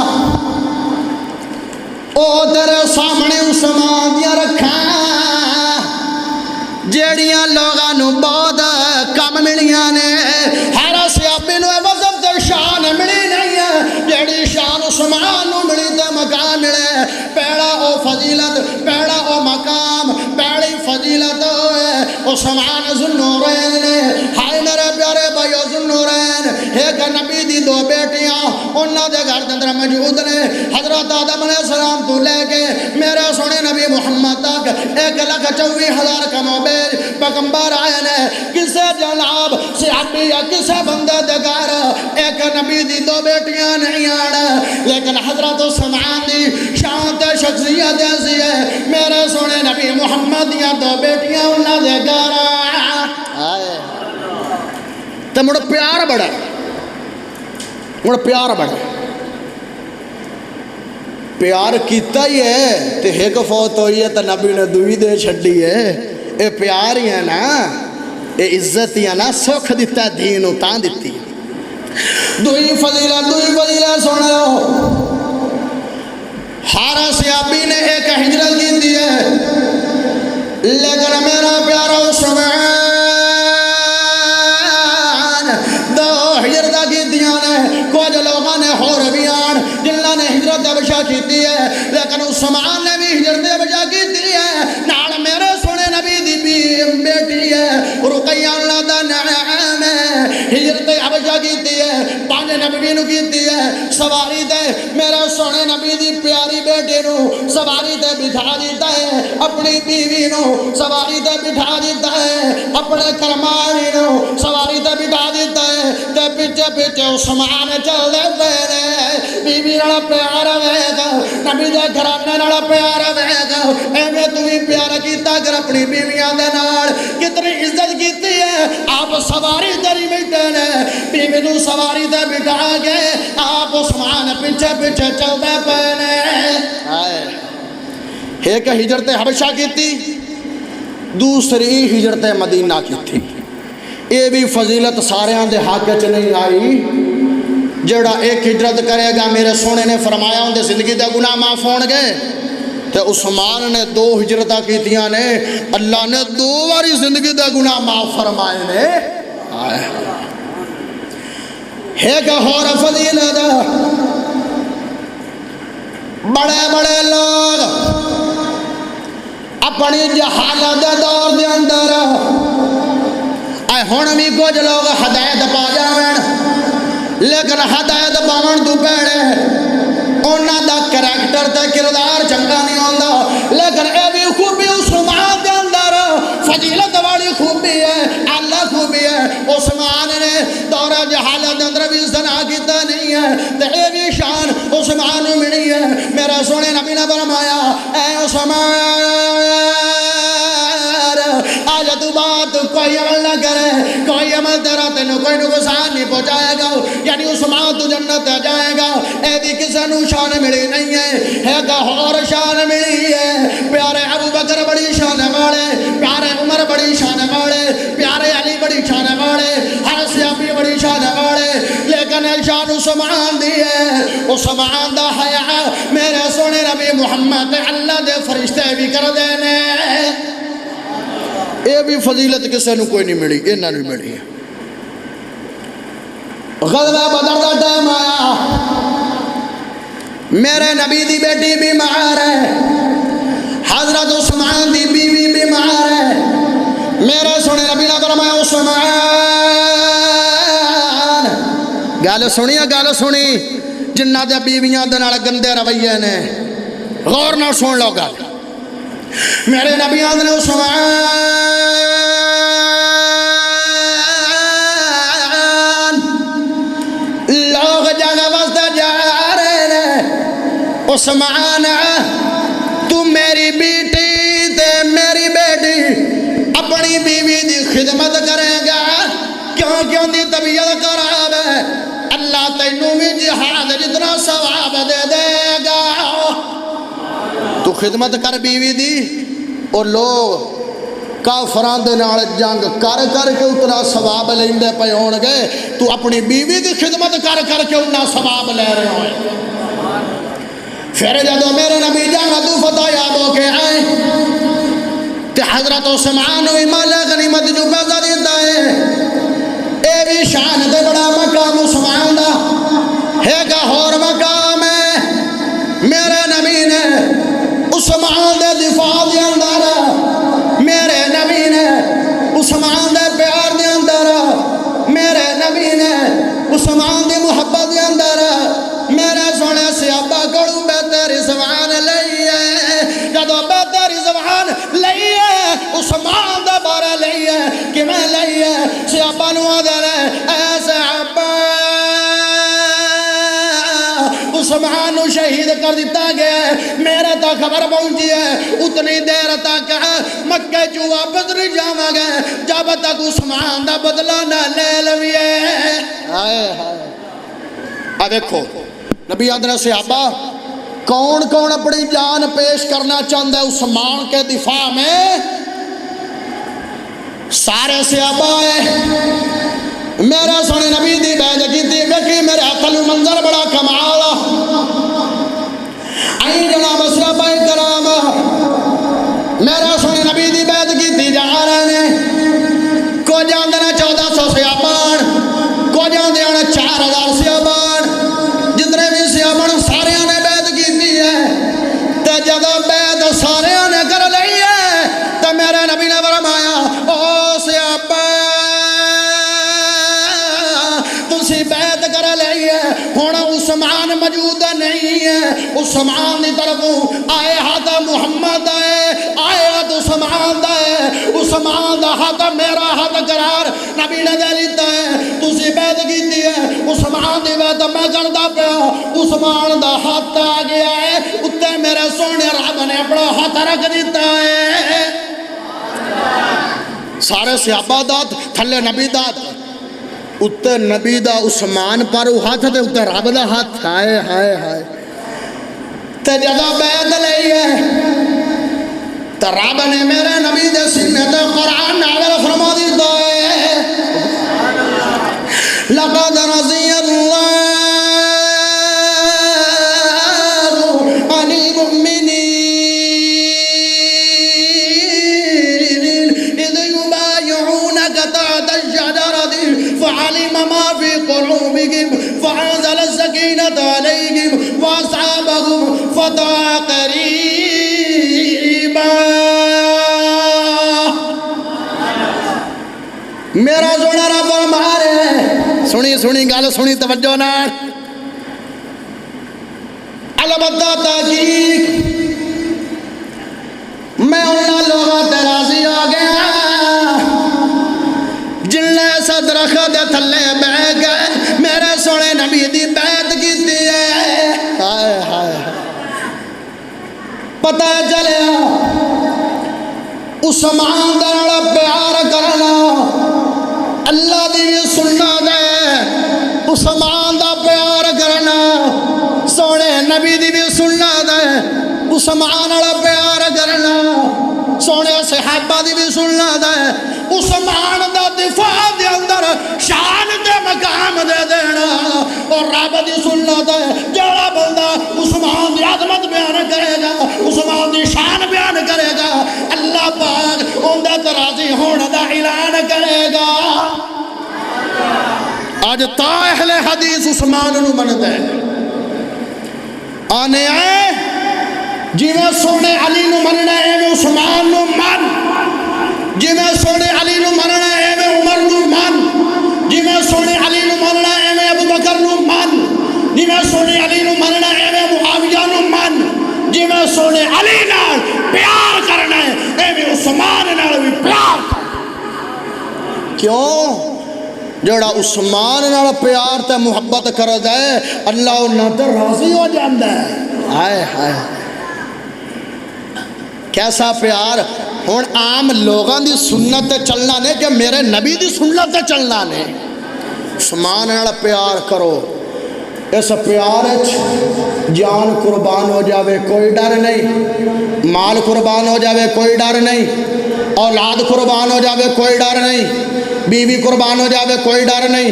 S1: او تیرے سامنے عثمان دیا رکھا، جیڑیاں لوگاں نو بہت کم ملیاں نے، ہر سیابی نو وصف تے شان ملی نہیں ہے، جیڑی شان عثمان نو ملی تے مقام ملے، پہلا او فضیلت، پہلا او مقام، پہلی فضیلت عثمان ذوالنورین نے، ہائے میرے پیارے بھائیو ذوالنورین ایک نبی دی 2 بیٹیاں انہاں دے گھر دے اندر موجود نے، حضرت آدم علیہ السلام تو لے کے میرے سونے نبی محمد تک 1,24,000 کم و بیش پیغمبر آئے نے، کسے جناب صحابی یا کسے بندے دے گھر ایک نبی دی 2 بیٹیاں نہیں آڑا، لیکن حضرت عثمان دی شان تے شخصیت ایسی ہے، میرے سونے نبی محمد دیا 2 بیٹیاں انہاں دے گھر تو مڑ پیار بڑا پیار کیتا ہی ہے تے ایک فوت ہوئی ہے تو نبی نے دوئی دے چھڑی ہے. اے پیار ہی ہے نا، اے عزت ہی ہے نا، سکھ دیتا ہے دین تاں دیتی. دوئی فضیلہ سن لو. ہر صحابی نے ایک ہجرت کی دی ہے، لیکن میرا پیارا عثمان دو ہجرت کی دیا نے. کچھ لوگوں نے ہور بھی آن جنہوں نے ہجرت حبشہ کی دی ہے، لیکن عثمان نے بھی ہجرت حبشہ کی دی ہے. نال میرے سونے نبی دی بیٹی ہے رقیہ اللہ دا نعام ہے، ہجرت حبشہ کی دی ہے. پانچ نبی نو کی دی ہے سواری دے میرے سونے نبی دی پیاری بیٹی نو سواری دے بٹھا دیتا ہے، اپنی بیوی نو سواری دے بٹھا دیتا ہے، اپنے کرمانی نو سواری دے بٹھا دیتا ہے. تے پیچھے پیچھے عثمان چل دے پے، بیوی نال پیار وے گا، نبی دے گھرانے نال پیار وے گا. ایویں تو بھی پیار کیتا کر اپنی بیویاں دے نال، کتنی عزت کیتی ہے. آپ سواری دری بیٹھے نے، بیوی نو سواری دے بٹھا کے آپ عثمان پیچھے پیچھے چل دے پے نے. ایک ہجرت حبشہ کیتی، دوسری ہجرت مدینہ کیتی. یہ بھی فضیلت ساریاں دے حق چ نہیں آئی. جڑا ایک ہجرت کرے گا میرے سونے نے فرمایا ان دے زندگی دے گناہ معاف ہون گے. تے عثمان نے دو ہجرتاں کیتیاں نے، اللہ نے دو باری زندگی دے گناہ معاف فرمائے نے. ایک اور فضیلت، بڑے لوگ اپنی جہالت دے دور دے اندر ہن بھی کچھ لوگ ہدایت پا جاویں، لیکن ہدایت پاون تو پہلے انہاں دا کریکٹر تے کردار چنگا نہیں ہوندا. لیکن اے بھی خوبی عثمان دے اندر فضیلت والی خوبی ہے، اللہ خوبی ہے. عثمان نے دور جہالت دے اندر بھی زنا کیتا نہیں ہے، تے اے بھی شان عثمان نوں ملی ہے. میرے سونے نبی نے فرمایا اے عثمان آج تو بات کوئی عمل نہ کرے، کوئی عمل تیرا تینوں کوئی نقصان نہیں پہنچائے گا، یعنی عثمان تو جنت جائے گا. اے بھی کسی نو شان ملی نہیں ہے، ایک اور شان ملی ہے. پیارے ابو بکر بڑی شان والے، پیارے عمر بڑی شان والے، پیارے علی بڑی شان والے، ہر صحابی بڑی شان والے، لیکن شان عثمان دی ہے. عثمان دا حیا میرے سونے نبی محمد اللہ دے فرشتے بھی کر دینے. اے بھی فضیلت کسے نو کوئی نہیں ملی، انہاں نوں ملی ہے. غزوہ بدر دا ٹائم آیا، میرے نبی دی بیٹی بیمار ہے، حضرت عثمان دی بیوی بیمار ہے. میرے سونے نبی نے فرمایا عثمان گل سنی جنہ دے بیویاں دے نال گندے رویے نے، غور نہ سن لو گل. میرے نبی نے عثمان لوگ جانے واسطے جا رہے ہیں، عثمان تو میری بیٹی تے میری بیٹی اپنی بیوی دی خدمت کرے گا، کیوں دی طبیعت خراب ہے، اللہ تینوں بھی جہاد جتنا ثواب دے دے گا. تو خدمت کر بیوی دی، اور لوگ کافران دے نال جنگ کر کے اتنا ثواب لیندے پے ہون گے، تو اپنی بیوی دی خدمت کر کے اتنا ثواب لے رہے ہوئے. پھر جدو میرے نبی جانا تو فتح یاب ہو کے آئے تے حضرت عثمان وی مال غنیمت جو پیسہ دیتا ہے. اے بھی شان دے بڑا مقام عثمان دا، ایک اور مقام ہے. میرے نبی نے عثمان دے دفاع دے اندر، میرے نبی نے عثمان دے پیار دے اندر، میرے نبی نے عثمان دی محبت دے اندر میرے سونے صحابہ کڑو بہتر زبان لئیے. جدو بہتر زبان لئیے عثمان دا بارے لئیے کہ میں لئیے صحابہ نو آدھر اے صحابہ عثمان شہید کر دیتا گیا ہے، میرے تا خبر پہنچی ہے اتنی دیر تک مکے چوں واپس نہیں جاواں گے جب تک عثمان دا بدلہ نہ لے لویے۔ ہائے ہائے، آ دیکھو نبی آدھر صحابہ کون کون اپنی جان پیش کرنا چاہتا ہے عثمان کے دفاع میں؟ سارے صحابہ ہے، میرا سونے نبی دی بیعت کی تھی، ویکھی میرے ہاتھ منظر بڑا کمال آئی جناب صحابہ کرام میرا سونے نبی دی بیعت کی تھی جا رہے ہیں، کو جان دینا 1400 صحابہ، کو جان دینا 4000 صحابہ، جتنے بھی صحابہ سارے نے بیعت کی تھی ہے، تے جدو بیعت سارے نے کر لئی ہے تے میرے نبی نے فرمایا او صحابہ تسی بیعت کر لئی ہے، ہن عثمان موجود نہیں ہے، عثمان دی طرفوں آئے ہاتھ محمد آئے ہاتھ عثمان دا ہے، عثمان دا ہاتھ میرا ہاتھ قرار نبی نے دے لیتا ہے، تسی بیعت کیتی ہے، عثمان دی بیعت میں کردا پیا، عثمان دا ہاتھ آ گیا ہے، اتے میرے سونے رب نے اپنا ہاتھ رکھ دیتا ہے۔ سارے صحابہ دات تھلے نبی دات، اتے نبی دا عثمان پر ہاتھ تے اتے رب دا ہاتھ، ہائے ہائے ہائے، تے جدہ بیعت لئی ہے تے رب نے میرے نبی دے سینے تے قرآن نازل فرما دیتا ہے، لقد رضی اللہ عن المؤمنین اذ یبایعونک تحت الشجرۃ فعلم ما فی قلوبہم فانزل السکینۃ علیہم واصابہم فتحا قریبا۔ میرا سونا رب فرما رہے ہیں، سنی سنی گل سنی توجہ نال، البتہ تحقیق میں انہاں لوگاں تے راضی ہو گیا جن نے اس درخت دے تھلے بیٹھ گئے میرے سونے نبی دی بیعت کیتی ہے۔ ہائے ہائے، پتہ چلیا عثمان دے نال پیار کرنا اللہ دی بھی سنت ہے، عثمان دا پیار کرنا سونے نبی دی بھی سنت ہے، عثمان والا پیار کرنا سونے صحابہ دی بھی سنت ہے، عثمان دا دفاع دے اندر شان دے مقام دے دینا اور رب دی سنت ہے، جڑا بندہ عثمان دی عظمت بیان کرے گا، عثمان دی شان بیان کرے گا، اللہ پاک ان دے راضی ہونے دا اعلان کرے گا۔ آج تا اہل حدیث عثمان نو منتا ہے، آنے آئے جی میں سونے علی نو مننا ہے میں عثمان نو من، جی میں سونے علی نو مننا ہے میں عمر نو من، جی میں سونے علی نو مننا ہے میں ابو بکر نو من، جی میں سونے علی نو مننا ہے میں معاویہ نو من، جی میں سونے علی نال پیار کرنا ہے میں عثمان نال بھی پیار کرنا۔ کیوں؟ جڑا عثمان نال پیار تے محبت کردا ہے اللہ انہاں تے راضی ہو جاندا ہے۔ ہائے ہائے، کیسا پیار! ہن عام لوگاں دی سنت تے چلنا نے کہ میرے نبی دی سنت تے چلنا نے، عثمان نال پیار کرو، اس پیار جان قربان ہو جاوے کوئی ڈر نہیں، مال قربان ہو جاوے کوئی ڈر نہیں، اولاد قربان ہو جاوے کوئی ڈر نہیں، بیوی قربان ہو جاوے کوئی ڈر نہیں،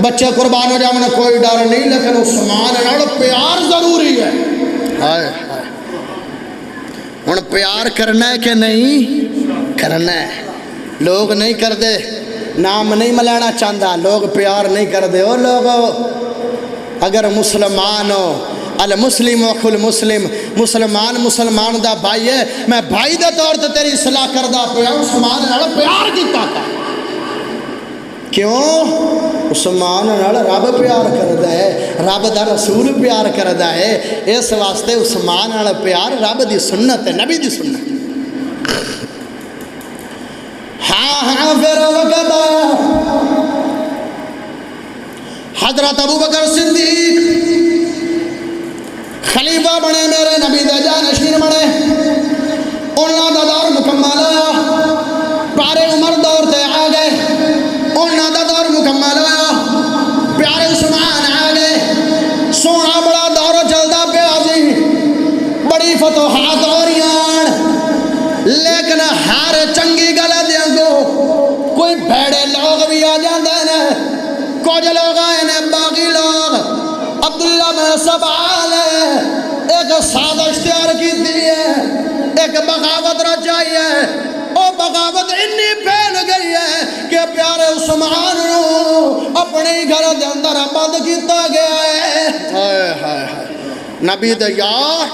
S1: بچے قربان ہو جاوے کوئی ڈر نہیں، لیکن عثمان نال پیار ضروری ہے۔ ہائے ہائے، ہن پیار کرنا ہے کہ نہیں کرنا ہے؟ لوگ نہیں کردے، نام نہیں ملانا چاہتا، لوگ پیار نہیں کردے۔ او لوگو اگر مسلمان ہو، المسلم اخو المسلم، مسلمان مسلمان دا بھائی ہے، میں بھائی دے طور تے تیری اصلاح کردہ پیا، عثمان نال پیار کیتا تھا۔ کیوں؟ عثمان نال رب پیار کردا ہے، رب دا رسول پیار کردا ہے، اس واسطے عثمان نال پیار رب دی سنت ہے، نبی دی سنت۔ ہاں پھر وقت حضرت ابو بکر صدیق کوئی بھیڑے لوگ بھی آ جاندے نے، کچھ لوگ آئے نے باقی لوگ عبداللہ میں سبال ایک سازش تیار کی دیئے، ایک بغاوت رچائی ہے، او بغاوت انی پھیل گئی ہے کہ پیارے عثمان نو اپنے گھر دے اندر بند کیتا گیا ہے۔ نبی دے یار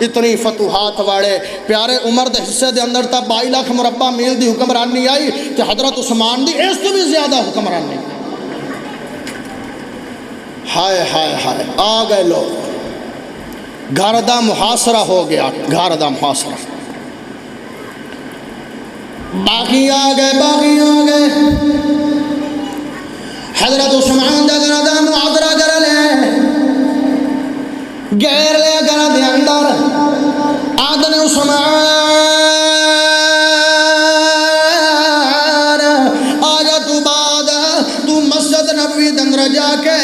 S1: اتنی فتوحات واڑے پیارے عمر دے حصے دے اندر تا 22 لاکھ مربع میل دی حکمرانی آئی تے حضرت عثمان دی اس تو بھی زیادہ حکمرانی ہائے ہائے ہائے آ گئے لوگ، گھر دا محاصرہ ہو گیا، گھر دا محاصرہ، باقی آ گئے حضرت عثمان دے گھر دا محاصرہ کر لے، گیر لے گھر دے اندر آدن عثمان آجا تو بعد تو مسجد نبوی دے اندر جا کے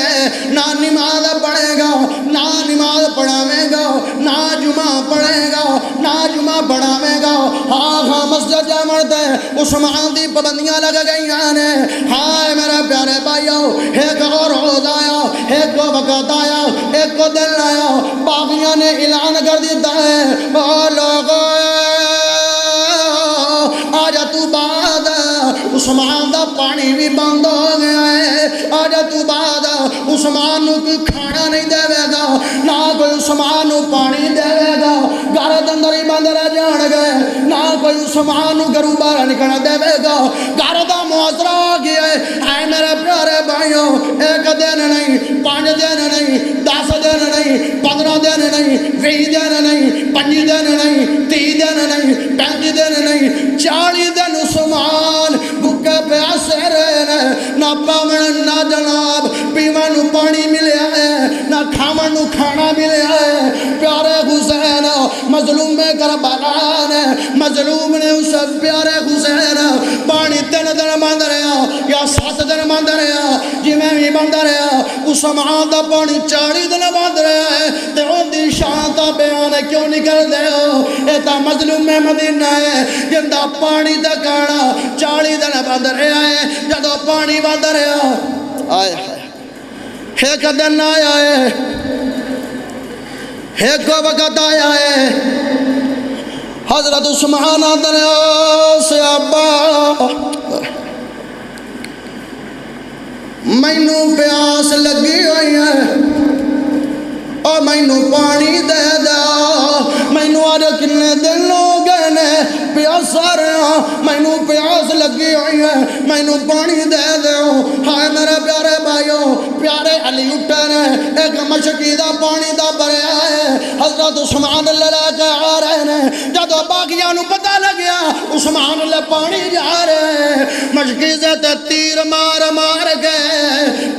S1: نہ نماز پڑھے گا، نہ نماز پڑھاوے گا، نہ جمعہ پڑھے گا، نہ جمعہ پڑھاوے گا۔ ہاں مسجد جا مرتے عثمان دی پابندیاں لگ گئی نے۔ ہائے میرے پیارے بھائیو، ایک اور روز آیا، ایک وقت آیا، ایک دن آیا، باغیاں نے اعلان کر دیتا ہے او لوگو آجا تو بعد عثمان دا پانی بھی بند ہو گیا ہے، آجا تو بعد عثمان نو کوئی کھانا نہیں دے گا، نہ کوئی عثمان نو پانی دے گا، گھر دے اندر ہی بند رہ جان گئے، نہ کوئی عثمان نو گھروں باہر نکلنا دے گا، گھر دا محاصرہ ہو گیا ہے۔ اے میرے پیارے بھائیوں، ایک دن نہیں، 5 دن نہیں، 10 دن نہیں، 15 دن نہیں، 20 دن نہیں، 25 دن نہیں، 30 دن نہیں، 35 دن نہیں، 40 دن عثمان بھوکے پیاسے رہے، نہ پاون نہ جناب پیون نو پانی ملیا ہے، نہ کھاون نو کھانا ملیا ہے۔ پیارے حسین مظلوم کربلا نے، مظلوم نے اس پیارے حسین پانی 3 دن بند رہا یا 7 دن بند رہا، جی میں بھی بند رہا، عثمان دا پانی 40 دن بند رہا ہے، تے ان دی شان دا بیان کیوں نہیں کر دے ہو؟ اے تا مظلوم مدینہ ہے جن دا پانی دا کانا 40 دن بند رہا ہے، جدو پانی بند رہا آئے ایک دن آیا ہے، ایک وقت آیا ہے، حضرت عثمان دریا سے ابا مینو پیاس لگی ہوئی ہے اور مینو پانی دے دا، مینو آج کنے دن ہو گئے نے پیاسا رہا، مینو پیاس لگی ہوئی ہے، مینو پانی دے دو۔ ہائے میرے پیارے بھائیو، پیارے علی اٹھے نے، ایک مشکی دا پانی دا بریا ہے، حضرت عثمان اللہ لے کے آ رہے نے، جدو باقیاں نو پتہ لگیا عثمان اللہ پانی جا رہے، مشکی سے تیر مار مار کے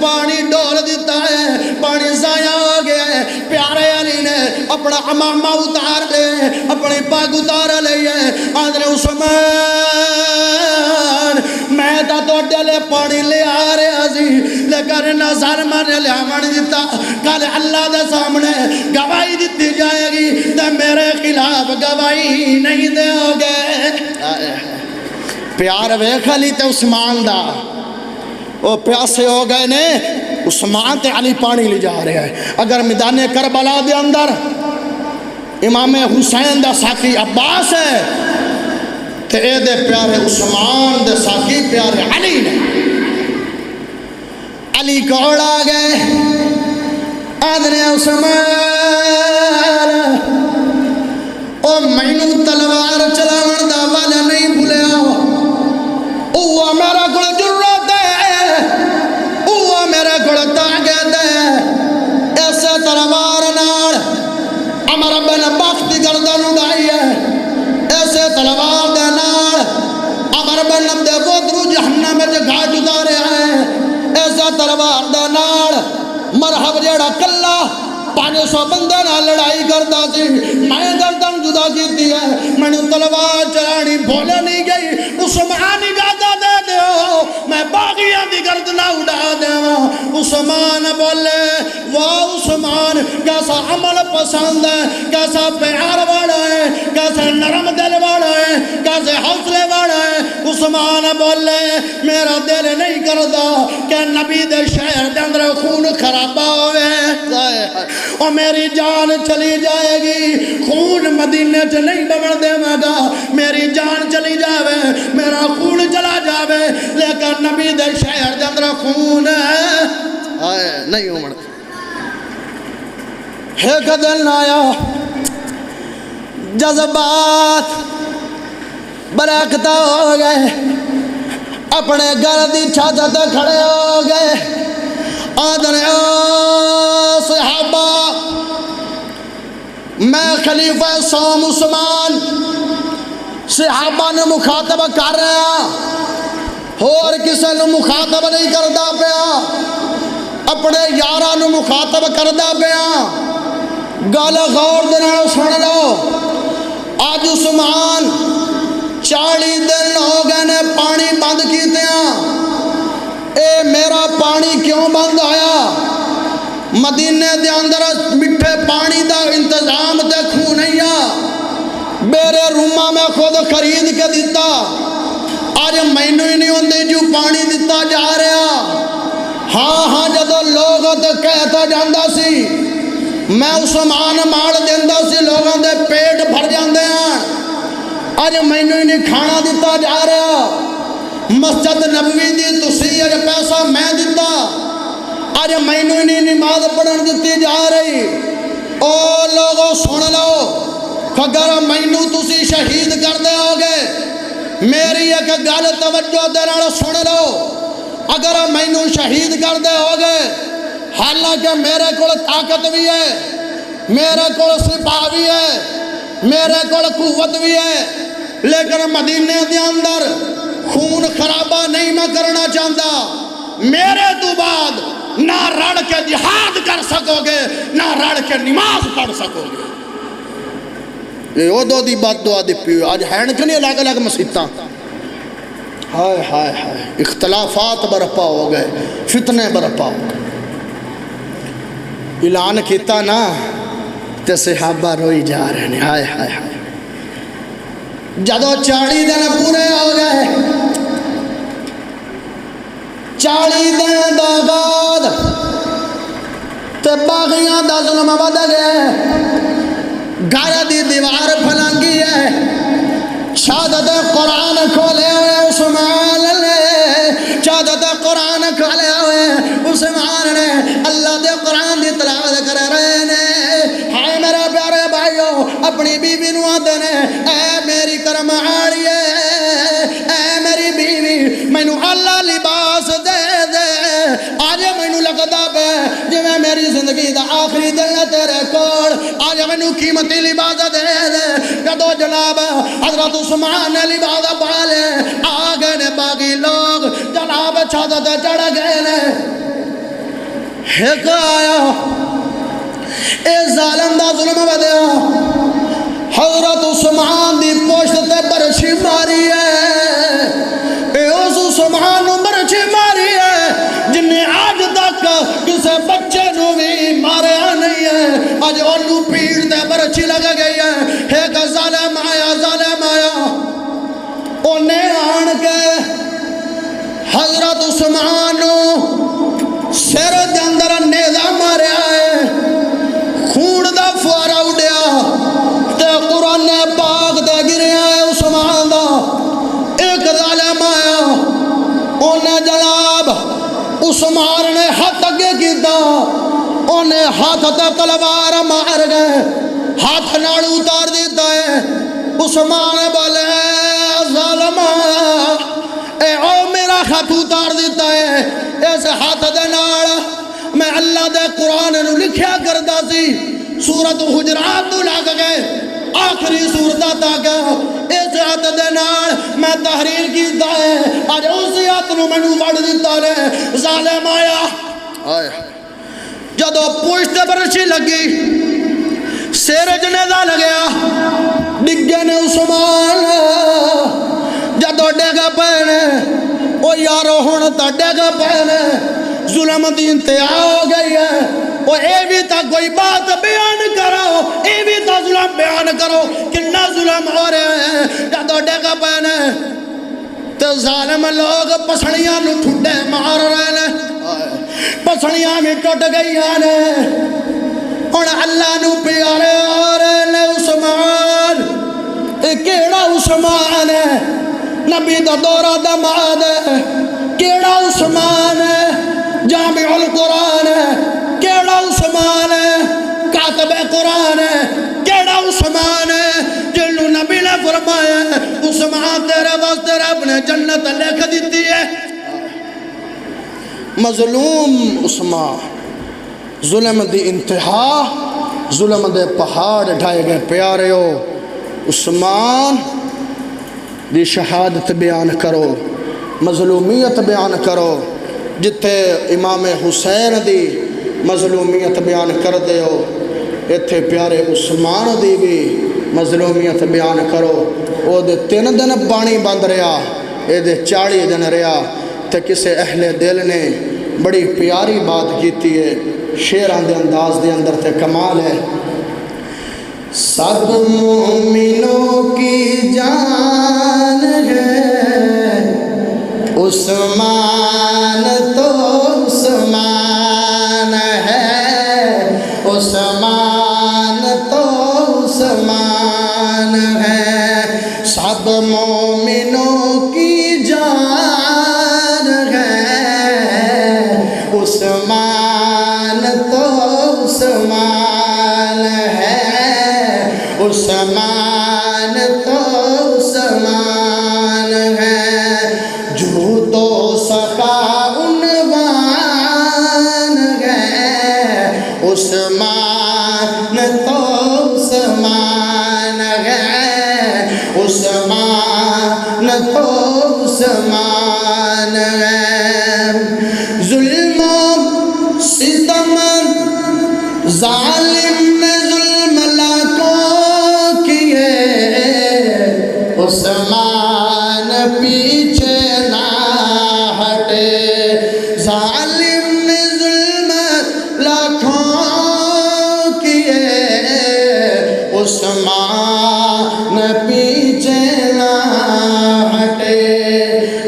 S1: پانی ڈول دیتا ہے، پانی ضائع ہو گیا ہے۔ پیارے علی نے اپنا امامہ اتار لے، اپنی پاگ اتار لئے، آدھر عثمان میں تا تو ڈلے پانی لے آ رہے آزی، لیکن نظر میں لے آمان دیتا، کل اللہ دے سامنے گواہی دیتی جائے گی، تے میرے خلاف گواہی نہیں دے ہوگے۔ پیار ویکھ علی تے عثمان دا، وہ پیاسے ہو گئے نے، عثمان تے علی پانی لے جا رہے ہیں۔ اگر میدان کربلا دے اندر امام حسین دا ساقی عباس ہے تے اے دے پیارے عثمان دے ساقی پیارے علی نے۔ علی کوڑ آ گئے، آدھنے عثمان او مینو تلوار چلاون دا والا نہیں بھولیا، اوہ میرا گل جرات ہے، اوہ میرا گل طاقت ہے، ایسے تلوار نال عمر بن بخت دی گردن اڑائی ہے، ایسے تلوار دے نال عمر بن عبد ودرو جہنم میں گھاٹ اتارے ہیں، ایسے تلوار دے نال مرحب جیڑا کلا 500 بندے نہ لڑائی کرتا سی، میں گردن جدا کیتی ہے، میں نے تلوار چلانی بھولے نہیں گئی، عثمان اجازت دے دیو میں باغیاں دی گردن اڑا دیواں۔ عثمان بولے واہ عثمان کیسا عمل پسند ہے، کیسا پیار والا ہے، کیسا نرم دل والا ہے، کیسے حوصلے والا ہے۔ عثمان بولے میرا دل نہیں کردا کہ نبی دے شہر دے اندر خون خرابہ ہوئے اور میری جان چلی جائے گی، خون مدینے چ نہیں بمن دے گا، میری جان چلی جاوے میرا خون چلا جاوے، لیکن نبی دے شہر دے اندر خون نہیں ہومن۔ ایک دن آیا جذبات برکتہ ہو گئے، اپنے گھر دی چھت تے کھڑے ہو گئے، آدھنے او صحابہ میں خلیفہ سائم عثمان صحابہ نے مخاطب کر رہا اور کسے نے مخاطب نہیں کردا پیا، اپنے یاراں نو مخاطب کردا پیا۔ گل غور دے نال سن لو، آج عثمان 40 دن ہو گئے نے پانی بند کیتیاں، اے میرا پانی کیوں بند آیا؟ مدینے دے اندر مٹھے پانی دا انتظام تے کھو نہیں آ، میرے رومہ میں خود خرید کے دیتا، آج مینوں ہی نہیں ہوندے جو پانی دیتا جا رہا۔ ہاں جدو لوگ تے کہتا جاندہ سی میں عثمان مار دیندہ سی، لوگوں دے پیٹ بھر جاندے ہیں، آج مینوں ہی نہیں کھانا دیتا جا رہا۔ مسجد نبوی دی تسی اج پیسہ میں دیتا، آج مینوں ہی نہیں نماز پڑھن دیتی جا رہی۔ او لوگوں سن لو، اگر مینوں تسی شہید کر دے ہوگے، میری ایک گل توجہ دے نال سن لو، اگر مینوں شہید کر دے ہوگے، حالانکہ میرے کول طاقت بھی ہے، میرے کول سپاہ بھی ہے، میرے کول قوت بھی ہے، لیکن مدینے دے اندر خون خرابہ نہیں میں کرنا چاہتا، میرے تو بعد نہ رڑ کے جہاد کر سکو گے نہ رڑ کے نماز پڑھ سکو گے۔ یہ او دو دی بات دعا دی پیو، آج ہین کنی الگ الگ مسیطاں، ہائے ہائے ہائے اختلافات برپا ہو گئے، فتنے برپا ہو گئے۔ اعلان کیتا نا تے صحابہ روئی جا رہے ہیں، ہائے ہائے ہائے۔ جدو 40 دن پورے ہو گئے، 40 دن دا بعد تے باغیاں دا ظلم ود گئے، گھر دی دیوار پھلانگی ہے، شہادت قرآن کھولے ہوئے عثمان نے، شہادت قرآن کھولے ہوئے عثمان نے، اللہ دے قرآن دی تلاوت کر رہے نے۔ ہائے میرے پیارے بھائیو، اپنی بیوی نو آندے نے اے میری کرم آڑیے، اے میری بیوی مینوں اللہ لباس دے دے، آج مینوں لگدا پے جویں میری زندگی دا آخری دن ہے تیرے کول، آج مینوں قیمتی لباس دے دے۔ جدو جناب حضرت عثمان نے لباس پا لے، آ گئے نے باقی لوگ جناب چھت تے چڑھ گئے نے۔ ایک آیا اے ظالم دا ظلم ودیا، حضرت عثمان دی پشت تے برچھی ماری ہے، اے اس عثمان نو برچھی ماری ہے جن نے آج تک کسے بچے نو بھی ماریا نہیں ہے، آج انہوں پیڑ تے برچھی لگ گئی ہے۔ ایک ظالم آیا انہیں آن کے حضرت عثمان نو سر دے اندر نیزہ ماریا ہے، خون دا فوارا اڑیا تے قرآن پاک تے گریا ہے عثمان دا۔ ایک ظالم آیا انہیں جناب عثمان نے ہاتھ اگے کیتا، انہیں ہاتھ تے تلوار مار گئے، ہاتھ نال اتار دیتا ہے۔ عثمان بولے ظالم اے او میرا ہاتھ اتار دیتا ہے، اس ہاتھ دے نال میں اللہ دے قرآن نو لکھیا کردا سی، سورت حجرات تو لگ گئے آخری سورتاں تک، اس ہاتھ دے نال میں تحریر کیتا ہے، آج اسی ہاتھ نو مینوں وڑ دیتا نے۔ ظالم آیا جدو پشت برچھی لگی، سر جنیزہ لگیا، ڈگے نے عثمان، جدو ڈگ پینے او یارو ہن تا ڈگ پینے، ظلم دی انتہا ہو گئی ہے، وہ اے بھی تا کوئی بات بیان کرو، اے بھی تا ظلم بیان کرو، کتنا ظلم ہو رہے ہیں۔ جدو ڈگ پینے تے تو ظالم لوگ پسڑیاں نو ٹھڈے مار رہے نے، پسڑیاں بھی ٹوٹ گئی نے، اور اللہ نو پیارے آ رہے نے عثمان، کیڑا عثمان ہے؟ نبی دا دورہ دماد ہے، کیڑا عثمان ہے؟ جامع القرآن ہے، کیڑا عثمان ہے؟ کاتب قرآن ہے، کیڑا عثمان ہے؟ جنہوں نبی نے فرمایا ہے عثمان تیرے واسطے رب نے جنت لکھ دیتی ہے۔ مظلوم عثمان، ظلم دی انتہا، ظلم دے پہاڑ ڈھائے گئے۔ پیارے ہو عثمان دی شہادت بیان کرو، مظلومیت بیان کرو، جتھے امام حسین دی مظلومیت بیان کر دے ہو، اتھے پیارے عثمان دی بھی مظلومیت بیان کرو۔ او دے 3 دن پانی بند رہا، اے دے 40 دن رہا، تے کسے اہل دل نے بڑی پیاری بات کیتی ہے، شیران دے انداز دے اندر تے کمال ہے۔ سب مومنوں کی جان ہے عثمان تو عثمان ہے، عثمان تو عثمان ہے، سب مومنوں کی جان ہے عثمان تو عثمان ہے، عثمان تو عثمان ہے، جو تو سخا عنوان ہے عثمان تو عثمان ہے، عثمان تو عثمان ہے۔ ظلم و ستم ظالم نے ظلم لاکھوں کیے، عثمان پیچھے نہ ہٹے، ظالم نے ظلم لاکھوں کیے، عثمان پیچھے نہ ہٹے،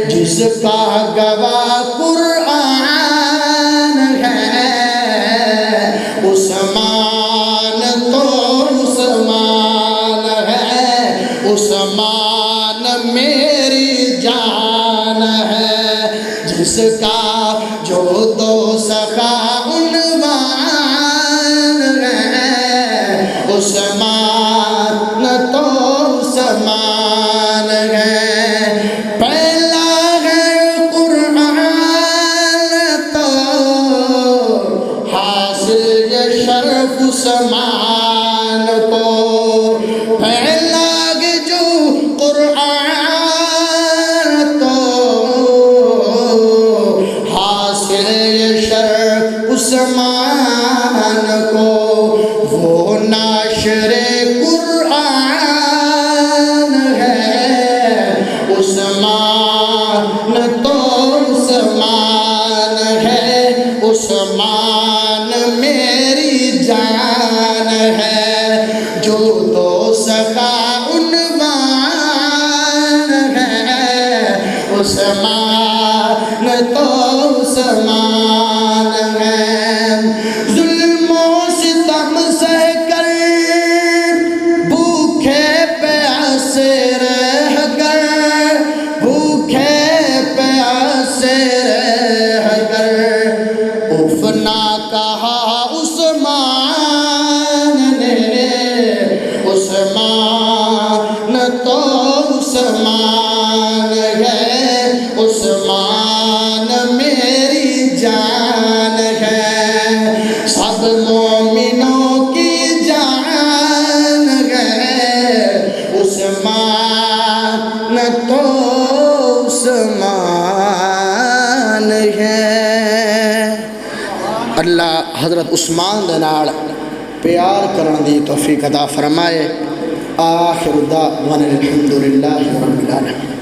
S1: جس کا گواہ قرآن ہے عثمان تو عثمان ہے، عثمان میری جان ہے، جس کا جو دو سخا عنوان ہے عثمان تو عثمان ہے۔ پہلا ہے قرآن تو حاصل یہ شرف عثمان کو، پہلا ہے جو قرآن تو حاصل یہ شرف عثمان کو، وہ ناشر قرآن ہے عثمان تو عثمان ہے، عثمان میری جان ہے، جو دو سخا عنوان ہے عثمان تو عثمان ہے۔ ظلم و ستم سہ کر بھوکے پیاسے رہ کر، بھوکے پیاسے رہ کر، اف نہ کہا عثمان نے، عثمان تو عثمان ہے، عثمان میری جان ہے، سب مومنوں کی جان ہے عثمان تو عثمان ہے۔ اللہ حضرت عثمان دے نال پیار کرن دی توفیق عطا فرمائے۔ آخر دعوانا الحمدللہ رب العالمین۔